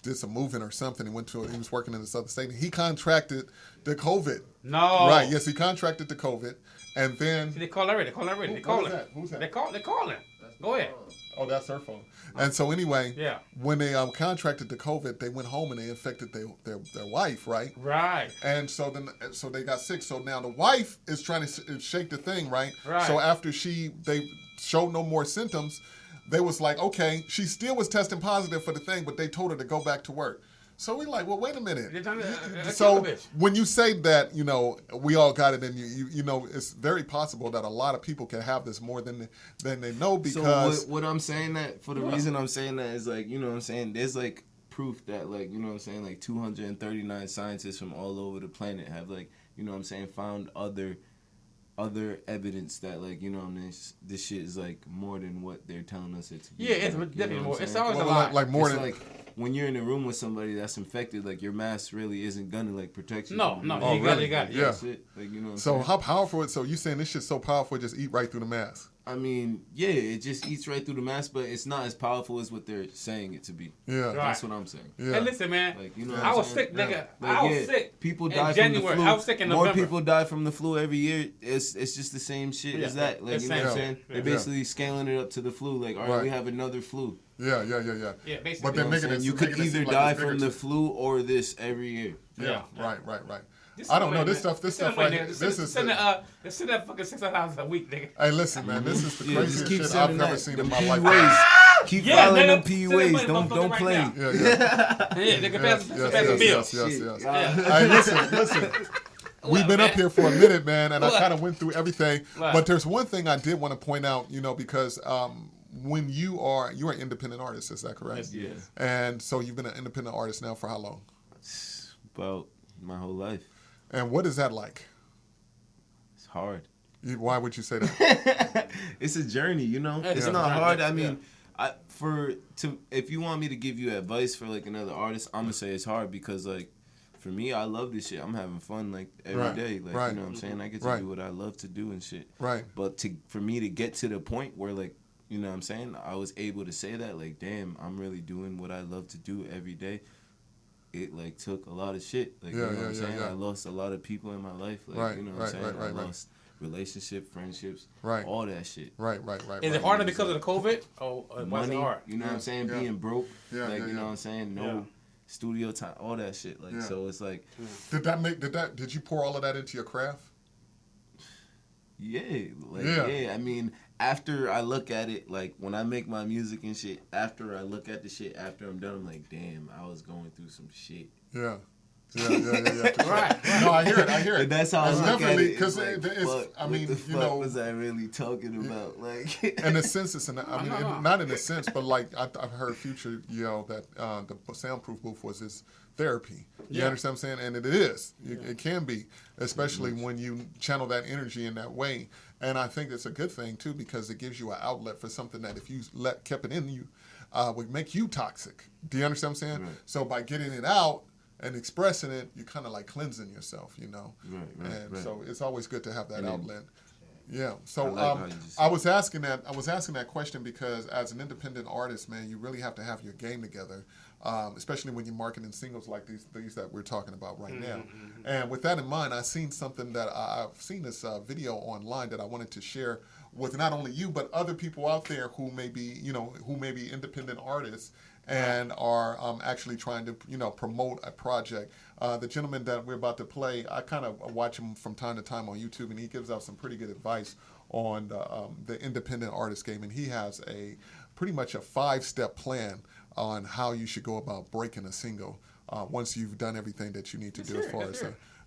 did some moving or something. He was working in this other state, and he contracted the COVID. No. Right, yes, he contracted the COVID, and then... They call already. They calling. Who's that? They calling. Go ahead. Oh, that's her phone. And so anyway, when they contracted the COVID, they went home and they infected their wife, right? Right. And so they got sick. So now the wife is trying to shake the thing, right? Right. So after they showed no more symptoms, they was like, okay, she still was testing positive for the thing, but they told her to go back to work. So we're like, well, wait a minute. So when you say that, we all got it, and you know, it's very possible that a lot of people can have this more than they know because. So what I'm saying that for the reason I'm saying that is like, you know what I'm saying, there's like proof that like, you know what I'm saying, like 239 scientists from all over the planet have like, you know what I'm saying, found other evidence that like, you know, this shit is like more than what they're telling us it to be. Yeah, it's definitely more. It's always a lot. Like more it's than like when you're in a room with somebody that's infected, like your mask really isn't gonna like protect you. No, Oh, you really? got it. Yeah. That's it. Like, you know what I'm So saying? how powerful? So you saying this shit's so powerful? Just eat right through the mask. I mean, yeah, it just eats right through the mask, but it's not as powerful as what they're saying it to be. Yeah, that's what I'm saying. Yeah. Hey, listen, man. Like, you know, I was sick, nigga. Like, I was sick. People in die January. from the flu. I was sick in More November. people die from the flu every year. It's just the same shit as that. Like, it's you know what I'm same saying? shit. They're basically scaling it up to the flu. Like, all right, we have another flu. Yeah. Yeah, basically. But they're making it. You could making it either seem like die it's bigger from the too. flu or this every year. Yeah. Right. I don't know this stuff right here. This is send that fucking $600 a week, nigga. Hey, listen, man. This is the Yeah, just craziest keep shit I've sending never that. seen Them in my P life. ways. Keep Yeah, following nigga. them P Send ways. that Don't motherfucker right play. now. Yeah. Nigga, pass the bill. Yes. Hey, listen. We've been up here for a minute, man, and I kind of went through everything. But there's one thing I did want to point out, because when you're an independent artist, is that correct? Yes. And so you've been an independent artist now for how long? About my whole life. And what is that like? It's hard. Why would you say that? It's a journey, It's not hard. I mean, if you want me to give you advice for like another artist, I'm gonna say it's hard because like for me, I love this shit. I'm having fun like every day. Like you know what I'm saying? I get to do what I love to do and shit. Right. But for me to get to the point where like, you know what I'm saying, I was able to say that like, damn, I'm really doing what I love to do every day. It like took a lot of shit. Like you know what I'm saying? Yeah. I lost a lot of people in my life. Like you know what I'm saying? I lost relationship, friendships, all that shit. Right. Is it harder because of the COVID? Or money, hard? you know what I'm saying? Being broke. You know what I'm saying? No studio time, all that shit. Like so it's like did you pour all of that into your craft? Yeah. I mean, after I look at it, like when I make my music and shit, after I look at the shit after I'm done, I'm like, damn, I was going through some shit. Yeah. Right. No, I hear it. And that's how I look at it. Because like, I mean, what was I really talking about? Like, in a sense, not in a sense, but like I've heard Future yell that the soundproof booth was his therapy. You understand what I'm saying? And it is. It can be, especially when you channel that energy in that way. And I think it's a good thing too because it gives you an outlet for something that if you kept it in you, would make you toxic. Do you understand what I'm saying? Right. So by getting it out and expressing it, you're kind of like cleansing yourself, Right. So it's always good to have that outlet. Yeah. So I I was asking that question because as an independent artist, man, you really have to have your game together, especially when you're marketing singles like these that we're talking about right now. And with that in mind, I've seen something that I've seen this video online that I wanted to share with not only you but other people out there who may be independent artists and are actually trying to promote a project. The gentleman that we're about to play, I kind of watch him from time to time on YouTube, and he gives out some pretty good advice on the independent artist game, and he has pretty much a 5-step plan on how you should go about breaking a single once you've done everything that you need to do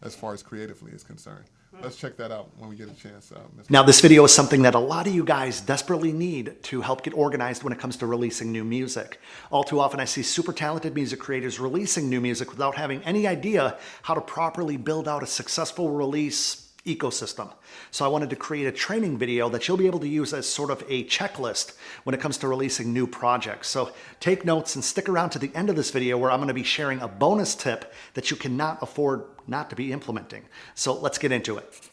as far as creatively is concerned. Let's check that out when we get a chance. Now, this video is something that a lot of you guys desperately need to help get organized when it comes to releasing new music. All too often, I see super talented music creators releasing new music without having any idea how to properly build out a successful release ecosystem. So I wanted to create a training video that you'll be able to use as sort of a checklist when it comes to releasing new projects. So take notes and stick around to the end of this video where I'm going to be sharing a bonus tip that you cannot afford not to be implementing. So let's get into it.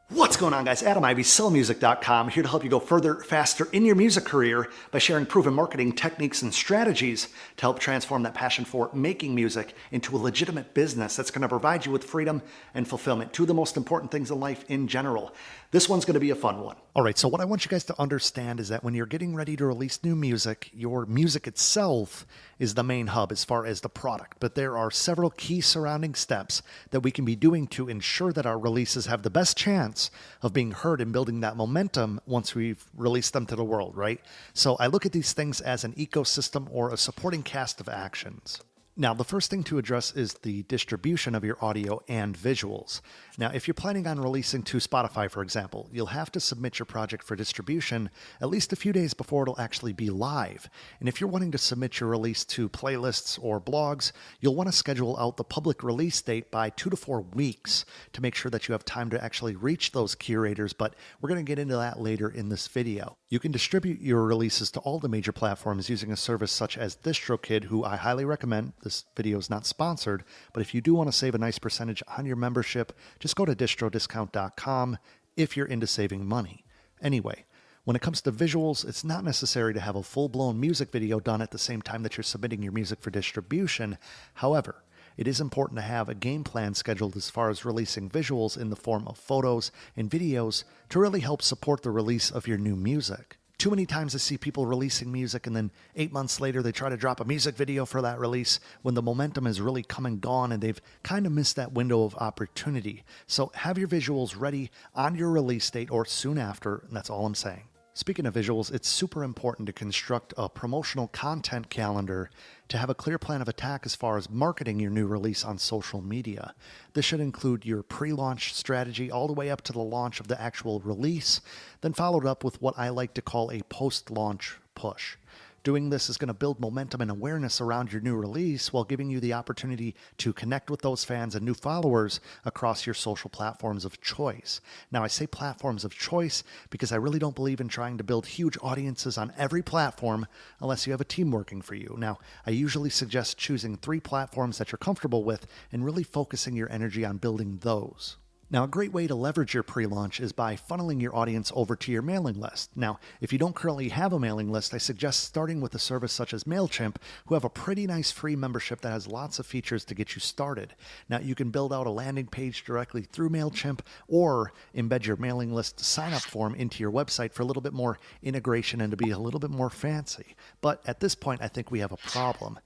What's going on, guys? Adam Ivy, sellmusic.com, here to help you go further, faster in your music career by sharing proven marketing techniques and strategies to help transform that passion for making music into a legitimate business that's going to provide you with freedom and fulfillment, two of the most important things in life in general. This one's going to be a fun one. All right, so what I want you guys to understand is that when you're getting ready to release new music, your music itself is the main hub as far as the product, but there are several key surrounding steps that we can be doing to ensure that our releases have the best chance of being heard and building that momentum once we've released them to the world, right? So I look at these things as an ecosystem or a supporting cast of actions. Now, the first thing to address is the distribution of your audio and visuals. Now, if you're planning on releasing to Spotify, for example, you'll have to submit your project for distribution at least a few days before it'll actually be live. And if you're wanting to submit your release to playlists or blogs, you'll want to schedule out the public release date by 2 to 4 weeks to make sure that you have time to actually reach those curators, but we're going to get into that later in this video. You can distribute your releases to all the major platforms using a service such as DistroKid, who I highly recommend. This video is not sponsored, but if you do want to save a nice percentage on your membership, just go to distrodiscount.com if you're into saving money. Anyway, when it comes to visuals, it's not necessary to have a full-blown music video done at the same time that you're submitting your music for distribution. However, it is important to have a game plan scheduled as far as releasing visuals in the form of photos and videos to really help support the release of your new music. Too many times I see people releasing music and then 8 months later they try to drop a music video for that release when the momentum has really come and gone and they've kind of missed that window of opportunity. So have your visuals ready on your release date or soon after, and that's all I'm saying. Speaking of visuals, it's super important to construct a promotional content calendar to have a clear plan of attack as far as marketing your new release on social media. This should include your pre-launch strategy all the way up to the launch of the actual release, then followed up with what I like to call a post-launch push. Doing this is going to build momentum and awareness around your new release while giving you the opportunity to connect with those fans and new followers across your social platforms of choice. Now, I say platforms of choice because I really don't believe in trying to build huge audiences on every platform unless you have a team working for you. Now, I usually suggest choosing 3 platforms that you're comfortable with and really focusing your energy on building those. Now, a great way to leverage your pre-launch is by funneling your audience over to your mailing list. Now, if you don't currently have a mailing list, I suggest starting with a service such as MailChimp, who have a pretty nice free membership that has lots of features to get you started. Now, you can build out a landing page directly through MailChimp or embed your mailing list sign-up form into your website for a little bit more integration and to be a little bit more fancy. But at this point, I think we have a problem.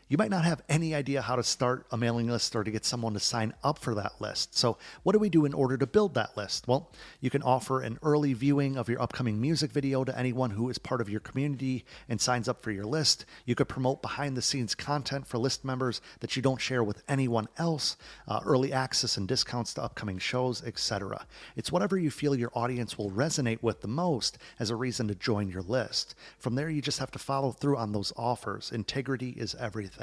You might not have any idea how to start a mailing list or to get someone to sign up for that list. So what do we do in order to build that list? Well, you can offer an early viewing of your upcoming music video to anyone who is part of your community and signs up for your list. You could promote behind-the-scenes content for list members that you don't share with anyone else, early access and discounts to upcoming shows, etc. It's whatever you feel your audience will resonate with the most as a reason to join your list. From there, you just have to follow through on those offers. Integrity is everything.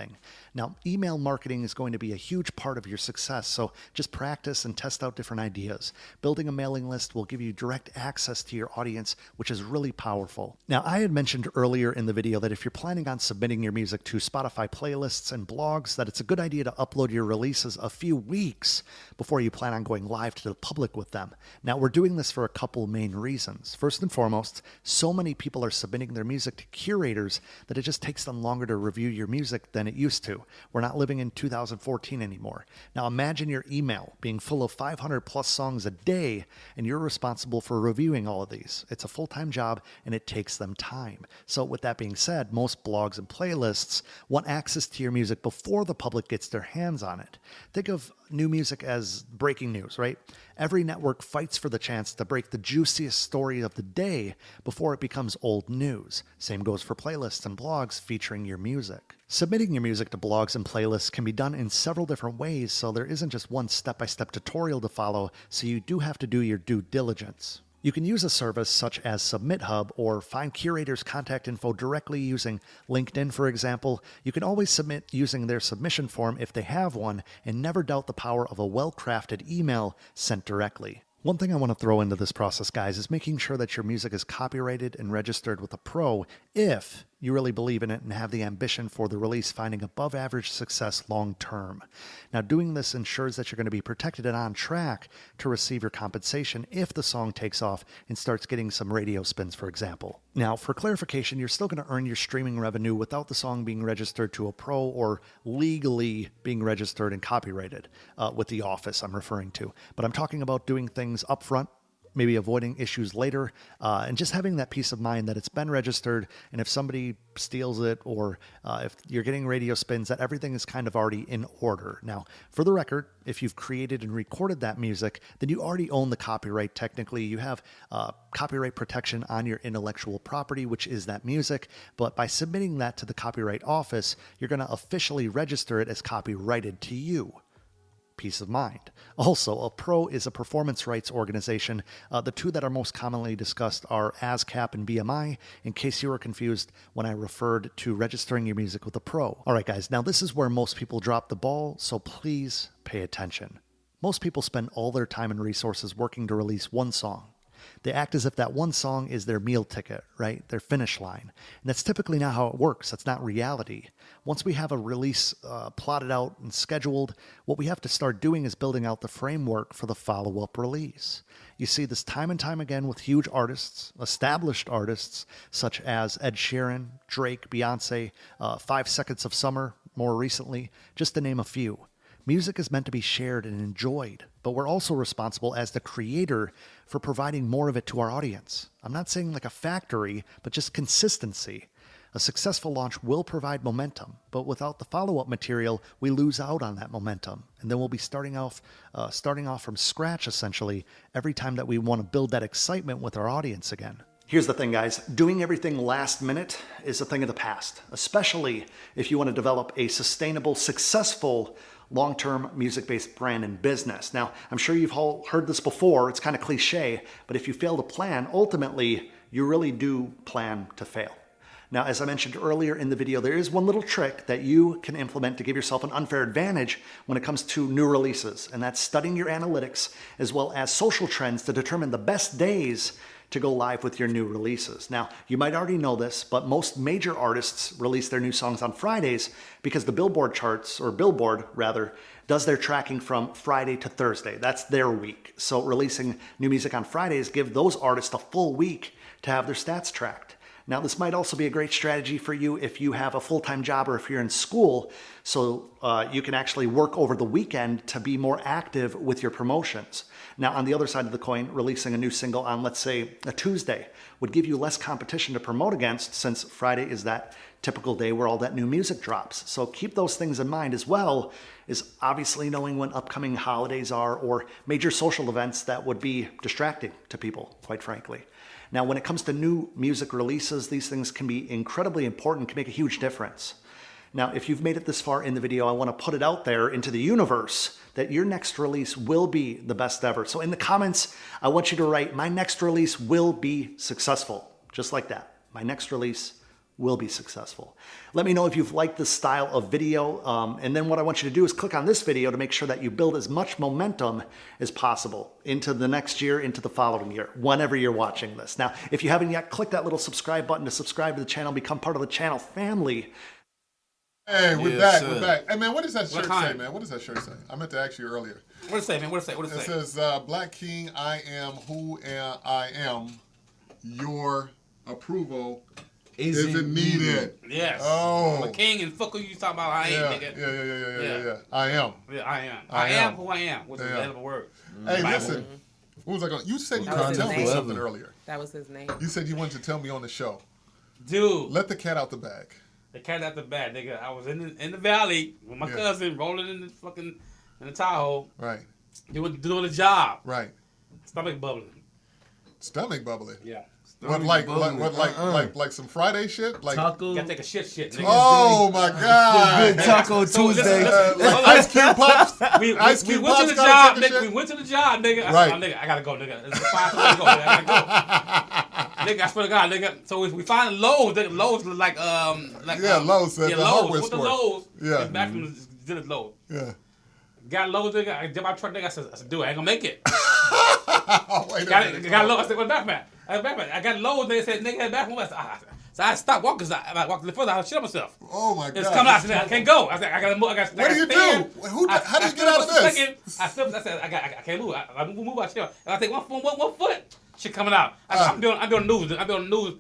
Now, email marketing is going to be a huge part of your success, so just practice and test out different ideas. Building a mailing list will give you direct access to your audience, which is really powerful. Now, I had mentioned earlier in the video that if you're planning on submitting your music to Spotify playlists and blogs, that it's a good idea to upload your releases a few weeks before you plan on going live to the public with them. Now, we're doing this for a couple main reasons. First and foremost, so many people are submitting their music to curators that it just takes them longer to review your music than it used to. We're not living in 2014 anymore. Now imagine your email being full of 500 plus songs a day and you're responsible for reviewing all of these. It's a full-time job and it takes them time. So with that being said, most blogs and playlists want access to your music before the public gets their hands on it. Think of new music as breaking news, right? Every network fights for the chance to break the juiciest story of the day before it becomes old news. Same goes for playlists and blogs featuring your music. Submitting your music to blogs and playlists can be done in several different ways, so there isn't just one step-by-step tutorial to follow, so you do have to do your due diligence. You can use a service such as SubmitHub or find curators' contact info directly using LinkedIn, for example. You can always submit using their submission form if they have one, and never doubt the power of a well-crafted email sent directly. One thing I want to throw into this process, guys, is making sure that your music is copyrighted and registered with a pro if you really believe in it and have the ambition for the release finding above average success long term. Now, doing this ensures that you're going to be protected and on track to receive your compensation if the song takes off and starts getting some radio spins, for example. Now, for clarification, you're still going to earn your streaming revenue without the song being registered to a pro or legally being registered and copyrighted with The Office I'm referring to. But I'm talking about doing things upfront, maybe avoiding issues later, and just having that peace of mind that it's been registered, and if somebody steals it or if you're getting radio spins, that everything is kind of already in order. Now, for the record, if you've created and recorded that music, then you already own the copyright. Technically, you have copyright protection on your intellectual property, which is that music, but by submitting that to the Copyright Office, you're going to officially register it as copyrighted to you. Peace of mind. Also, a pro is a performance rights organization. The two that are most commonly discussed are ASCAP and BMI, in case you were confused when I referred to registering your music with a pro. All right, guys, now this is where most people drop the ball, so please pay attention. Most people spend all their time and resources working to release one song. They act as if that one song is their meal ticket, right? Their finish line. And that's typically not how it works. That's not reality. Once we have a release plotted out and scheduled, what we have to start doing is building out the framework for the follow-up release. You see this time and time again with huge artists, established artists, such as Ed Sheeran, Drake, Beyonce, 5 Seconds of Summer, more recently, just to name a few. Music is meant to be shared and enjoyed, but we're also responsible as the creator for providing more of it to our audience. I'm not saying like a factory, but just consistency. A successful launch will provide momentum, but without the follow-up material, we lose out on that momentum. And then we'll be starting off from scratch, essentially, every time that we want to build that excitement with our audience again. Here's the thing, guys. Doing everything last minute is a thing of the past, especially if you want to develop a sustainable, successful, long-term music-based brand and business. Now, I'm sure you've all heard this before. It's kind of cliche, but if you fail to plan, ultimately, you really do plan to fail. Now, as I mentioned earlier in the video, there is one little trick that you can implement to give yourself an unfair advantage when it comes to new releases, and that's studying your analytics as well as social trends to determine the best days to go live with your new releases. Now, you might already know this, but most major artists release their new songs on Fridays because the Billboard charts, or Billboard rather, does their tracking from Friday to Thursday. That's their week. So releasing new music on Fridays give those artists a full week to have their stats tracked. Now, this might also be a great strategy for you if you have a full-time job or if you're in school, so you can actually work over the weekend to be more active with your promotions. Now, on the other side of the coin, releasing a new single on, let's say, a Tuesday would give you less competition to promote against, since Friday is that typical day where all that new music drops. So keep those things in mind, as well as obviously knowing when upcoming holidays are or major social events that would be distracting to people, quite frankly. Now, when it comes to new music releases, these things can be incredibly important, can make a huge difference. Now, if you've made it this far in the video, I want to put it out there into the universe that your next release will be the best ever. So in the comments, I want you to write, my next release will be successful. Just like that. My next release will be successful. Let me know if you've liked this style of video. And then what I want you to do is click on this video to make sure that you build as much momentum as possible into the next year, into the following year, whenever you're watching this. Now, if you haven't yet, click that little subscribe button to subscribe to the channel, become part of the channel family. Hey, we're back. Hey, man, what does that shirt say, man? What does that shirt say? I meant to ask you earlier. What does it say, man? What does it say? It says, Black King, I am who I am. Your approval isn't needed. Yes. Oh. I'm a king, and fuck who you talking about. I ain't, nigga. Yeah. I am. Yeah, I am. I am who I am, which is a hell of a word. Hey, listen. What was I going to... You said you were going to tell me something earlier. That was his name. You said you wanted to tell me on the show. Dude. Let the cat out the bag. The cat out the bag, nigga. I was in the valley with my cousin, rolling in the Tahoe. Right. Doing the job. Right. Stomach bubbling. Stomach bubbling? Yeah. What, like some Friday shit? Like taco. Gotta take a shit, nigga. Oh my God! Good Taco Tuesday. Ice Cube pops. We went to the job, nigga. We went to the job, nigga. Right. Nigga, I gotta go, nigga. It's 5 to go. I gotta go. Nigga, I swear to God, nigga. So we find Lowe's. Nigga, Lowe's look like Lowe's. The hardware store. store. Lowe's. Yeah. Back from did it Lowe's. Yeah. Got Lowe's, nigga. I did my truck, nigga. I said, dude, I ain't gonna make it. Wait a minute. Got Lowe's. I said, what's that, man? I got Lowe's. They said, nigga, had back home. I said, So I stopped walking. Cause I walked a little further. I shit on myself. Oh my god! It's coming out. I said, I can't go. I said, I gotta move. What do you do? How do you get out of this? I said, I can't move. I move out shit. And I take one foot. Shit coming out. I'm doing news. I'm doing news.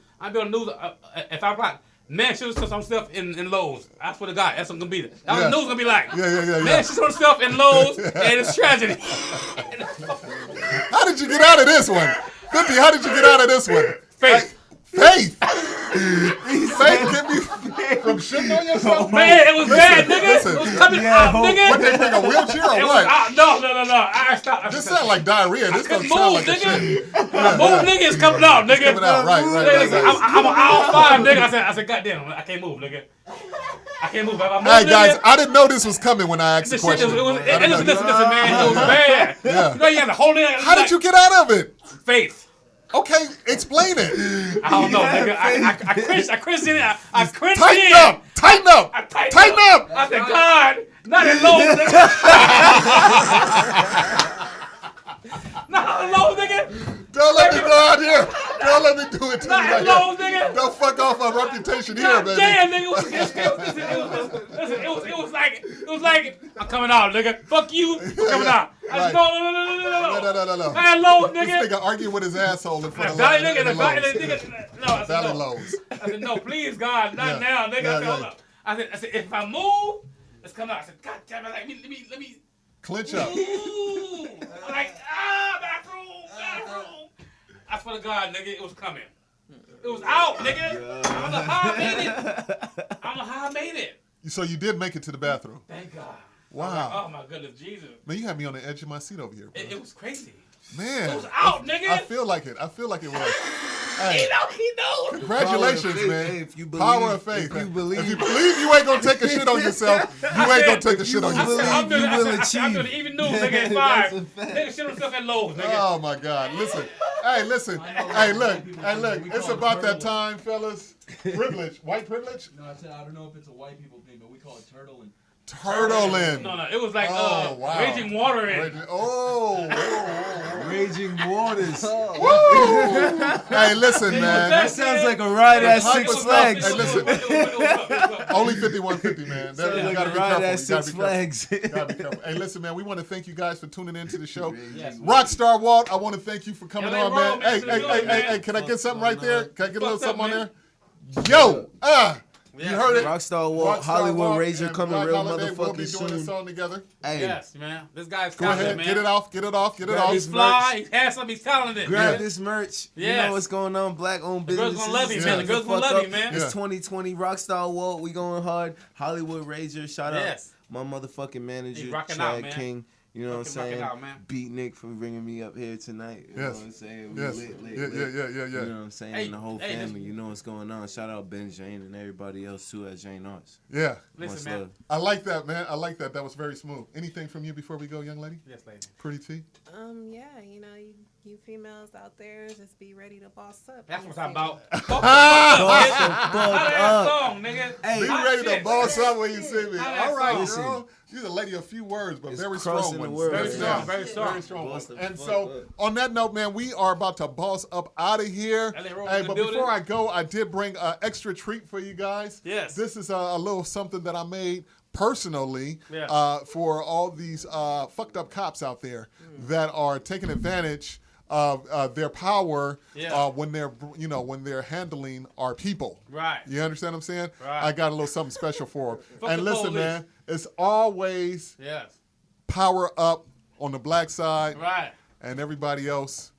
At 5 o'clock. Man, shoot himself in Lowe's. I swear to God, that's what it's gonna be. That's what the news gonna be like. Yeah. Man, shoot himself in Lowe's, and it's tragedy. How did you get out of this one? 50, how did you get out of this one? Faith. Faith get me from shitting on yourself? Man, it was bad, nigga. Listen, it was coming out, nigga. What, they bring a wheelchair or what? No. I stopped. This sound like diarrhea. This don't sound like a shit. Move, nigga, is coming out, nigga. It's coming out, right. I'm on aisle 5, nigga. I said, goddamn, I can't move, nigga. I can't move. Hey, guys, I didn't know this was coming when I asked the question. Listen, man. It was bad. Yeah. You know, you had to hold it. How did you get out of it? Faith. Okay, explain it. I don't know, nigga. I cringed in it. I cringed in. Tighten up. Tighten up. I said, God, not in Lowe's, nigga. Not in Lowe's, nigga. Don't let me go out here. Don't let me do it to you like Lowe's, that. nigga. Don't fuck off my reputation here, God baby. damn, nigga. It was like, I'm coming out, nigga. Fuck you. I'm coming out. I said, no. I had Lowe's, nigga. This nigga arguing with his asshole in front of Valley Lowe's. I said, no, please, God, not now, nigga. I said, hold up. I said, if I move, it's coming out. I said, God damn it, let me. Clinch up. Ooh. I'm like, bathroom. I swear to God, nigga, it was coming. It was out, nigga. I don't know how I made it. So you did make it to the bathroom. Thank God. Wow. Oh my goodness, Jesus. Man, you had me on the edge of my seat over here, bro. It was crazy. Man. It was out, nigga. I feel like it was. Hey, he knows. Congratulations, man. Hey, if you believe, Power of faith. If you believe you ain't gonna take a shit on yourself, you ain't gonna take a shit on yourself. I'm doing even news, nigga, at 5. Nigga shit himself at Lowe's, nigga. Oh my God. Listen. Hey, look. It's about that time, fellas. Privilege. White privilege? No, I said I don't know if it's a white people thing, but we call it turtling. Turtling. No, it was like wow. Raging Water in. Raging Waters. Hey, listen, man. That sounds like a ride at Six Flags. Hey, listen. Only 5150, man. You gotta be careful. Gotta be careful. Hey, listen, man. We want to thank you guys for tuning into the show. Yes, Rockstar Walt, I want to thank you for coming LA on, man. Hey, can I get something right there? Can I get a little something on there? Yo, you heard it. Rockstar Walt, Hollywood Razor coming Black real Holiday, motherfucking we'll be doing soon. this song together. Hey, yes, man. This guy's Go talented, ahead, man. get it off. He's fly. He's handsome. He's talented. Grab this merch. You Yes. know what's going on. Black-owned The girls businesses. gonna love you, man. The girls gonna love you, man. It's 2020. Rockstar Walt. We going hard. Hollywood Razor. Shout out my motherfucking manager, Chad King. You know what I'm saying? Beat Nick for bringing me up here tonight. You know what I'm saying? We lit. Yeah. You know what I'm saying? And the whole family. You know what's going on. Shout out Ben Jane and everybody else too at Jane Arts. Yeah. Listen, man. I like that, man. I like that. That was very smooth. Anything from you before we go, young lady? Yes, lady. Pretty T? Yeah, you females out there, just be ready to boss up. That's what I'm about. Be ready to boss up when you see me. All right, girl. You're the lady of a few words, but very strong ones. Very strong ones. And so, on that note, man, we are about to boss up out of here. Hey, but before I go, I did bring an extra treat for you guys. Yes. This is a little something that I made personally for all these fucked up cops out there that are taking advantage of their power when they're handling our people. Right. You understand what I'm saying? Right. I got a little something special for them. Fuck And the listen, police. man, it's always power up on the black side. Right. And everybody else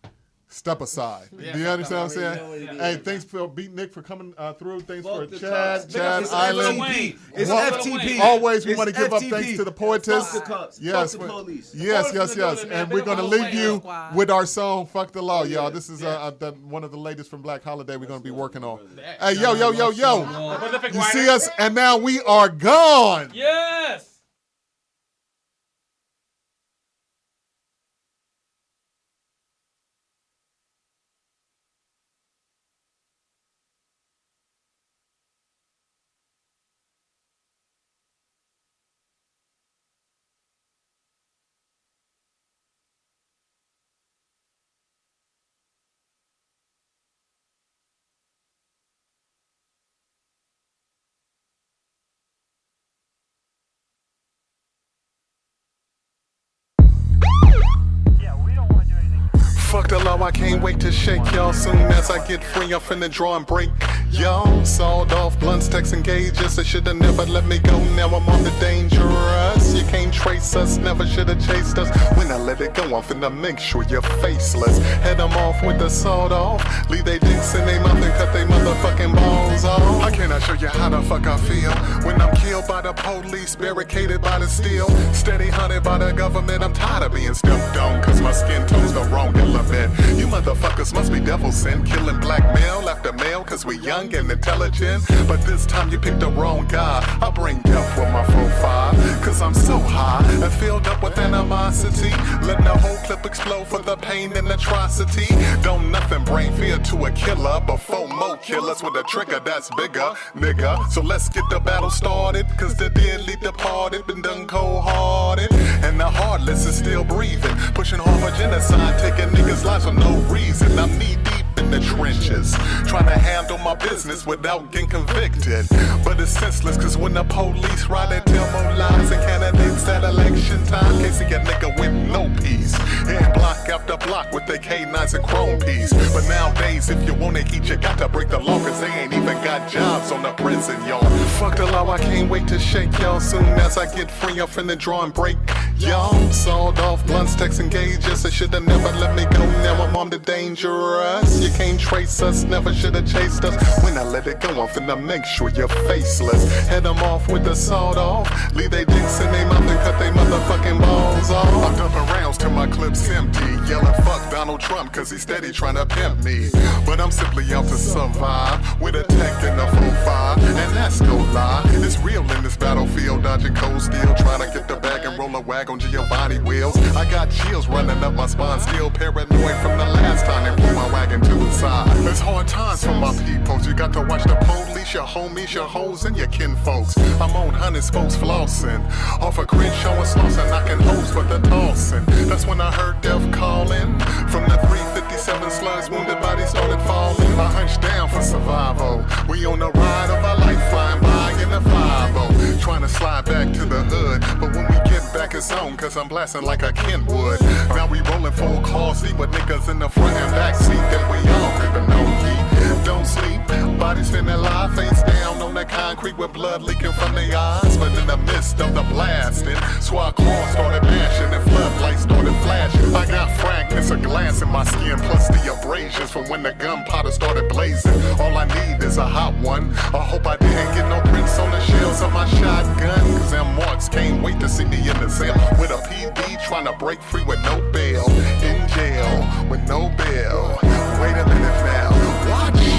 step aside. Yeah, Do you understand what I'm saying? Hey, thanks for Beat Nick for coming through. Thanks for Chad Island. It's FTP. Always we want to give up FTP. thanks to the poetess. Fuck the cops. Yes, Fuck the police. Yes. And we're going to leave you with our song, Fuck the Law, y'all. This is one of the latest from Black Holiday we're going to be working on. Hey, yo. You see us, and now we are gone. Yes. I can't wait to shake y'all. Soon as I get free, I'm finna draw and break y'all. Sawed off blunts, texts, and gauges. They should've never let me go. Now I'm on the dangerous. You can't trace us, never should've chased us. When I let it go, I'm finna make sure you're faceless. Head them off with the sawed off. Leave they dicks in they mouth and cut they motherfucking balls off. How can I show you how the fuck I feel when I'm killed by the police, barricaded by the steel, steady hunted by the government? I'm tired of being stepped on, cause my skin tone's the wrong element. You motherfuckers must be devil sent, killing black male after male, cause we young and intelligent. But this time you picked the wrong guy. I bring death with my 4-5, cause I'm so high and filled up with animosity, letting the whole clip explode for the pain and atrocity. Don't nothing bring fear to a killer, but 4 more killers with a trigger that's bigger, nigga. So let's get the battle started, cause the deadly departed been done cold-hearted, and the heartless is still breathing, pushing hard for genocide, taking niggas' lives for no reason. I'm knee-deep in the trenches, trying to handle my business without getting convicted. But it's senseless, cause when the police ride, they tell more lies and candidates at election time. Can't see a nigga with no peace, hitting block after block with their K9s and chrome piece. But nowadays, if you wanna eat, you got to break the law, cause they ain't even got jobs on the prison yard. Fuck the law, I can't wait to shake y'all. Soon as I get free, I'm finna draw and break y'all. Sawed off blunts, texts, and gauges. They should've never let me go. Now I'm on the dangerous. You can't trace us, never should've chased us. When I let it go, I'm finna make sure you're faceless. Head them off with the sawed off. Leave they dicks in they mouth and cut they motherfucking balls off. I'm dumping rounds till my clip's empty, yelling fuck Donald Trump, cause he's steady trying to pimp me. But I'm simply out to survive with a tech and a 4-5, and that's no lie. It's real in this battlefield, dodging cold steel, trying to get the bag and roll a wag on Giovanni wheels. I got chills running up my spine, still paranoid from the last time they pulled my wagon to the side. It's hard times for my peoples. You got to watch the police, your homies, your hoes, and your kinfolks. I'm on hundreds folks flossing, off a Crenshaw and Slauson, knocking hoes for the tossing. That's when I heard death calling from the 357 slugs. Wounded bodies started falling. I hunched down for survival. We on the ride of our life, flying by in the 5-0, trying to slide back to the hood. But when we get back, it's on, cause I'm blasting like a Kenwood. Now we rolling full car seat with niggas in the front and back seat that we all creeping on heat. Don't sleep, bodies finna lie, face down on the concrete with blood leaking from their eyes. But in the midst of the blasting, squad cars started mashing and floodlights started flashing. I got fragments of glass in my skin, plus the abrasions from when the gunpowder started blazing. All I need is a hot one. I hope I didn't get no prints on the shells of my shotgun, cause them marks can't wait to see me in the cell with a PD trying to break free with no bail, in jail with no bail. Wait a minute now, watch me.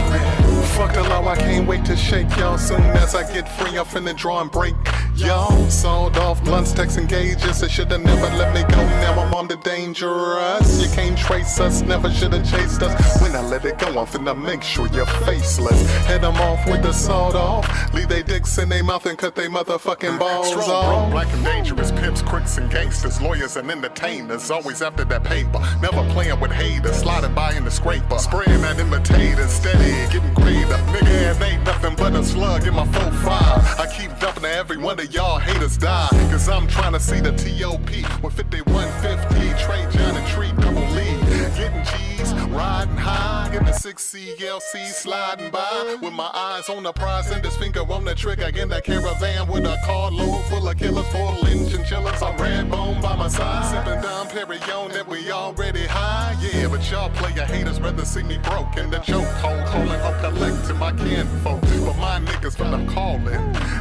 Fuck the law, I can't wait to shake y'all. Soon as I get free, I'm finna draw and break y'all. Sawed off blunts, texts, and gauges. They should've never let me go. Now I'm on the dangerous. You can't trace us, never should've chased us. When I let it go, I'm finna make sure you're faceless. Head them off with the sawed off. Leave they dicks in they mouth and cut they motherfucking balls off. Strong, broke, black and dangerous, pimps, crooks, and gangsters, lawyers and entertainers, always after that paper. Never playing with haters, sliding by in the scraper, spraying that imitator, steady getting greater. Nigga, it ain't nothing but a slug in my 4-5. I keep dumping to every one of y'all haters die, cause I'm trying to see the T.O.P. with 5150, Trey, John, and Tree, double lead. Getting G's, riding high in the 6CLC, sliding by with my eyes on the prize and this finger on the trigger. In the caravan with a carload full of killers, 4-inch chinchillas, a red bone by my side, sipping down Perignon that we already high. Yeah, but y'all player haters rather see me broke in the choke hole, calling up collecting my kinfolk. But my niggas finna callin',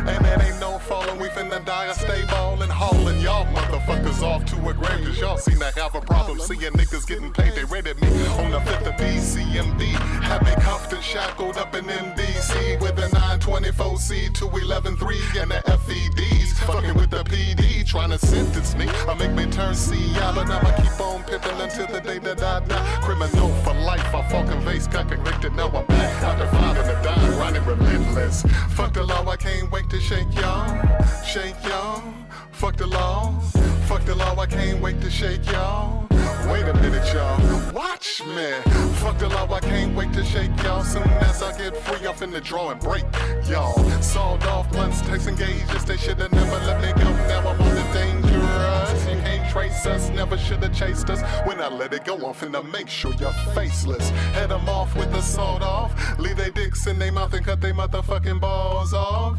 and it ain't no falling. We finna die or stay ballin', haulin' y'all motherfuckers off to a grave, cause y'all seem to have a problem seeing niggas getting paid. They raided me on the 5th of DCMD, had me cuffed and shackled up in MDC with a 924C, 211-3 and the FEDs. Fucking with the PD, trying to sentence me. I make me turn CI, but I'ma keep on pimping until the day that I die. Criminal for life, I fucking vase, got convicted, now I'm back. After finding the dime, running relentless. Fuck the law, I can't wait to shake y'all. Shake y'all. Fuck the law. Fuck the law, I can't wait to shake y'all. Wait a minute, y'all. Watch me. Fuck the law, I can't wait to shake y'all. Soon as I get free, I'm finna draw and break y'all. Sawed off blunts, texts, and gauges. They should've never let me go. Now I'm on the dangerous. You can't trace chase us. Never should've chased us. When I let it go, I'm finna make sure you're faceless. Head them off with the sawed off. Leave they dicks in their mouth and cut they motherfucking balls off.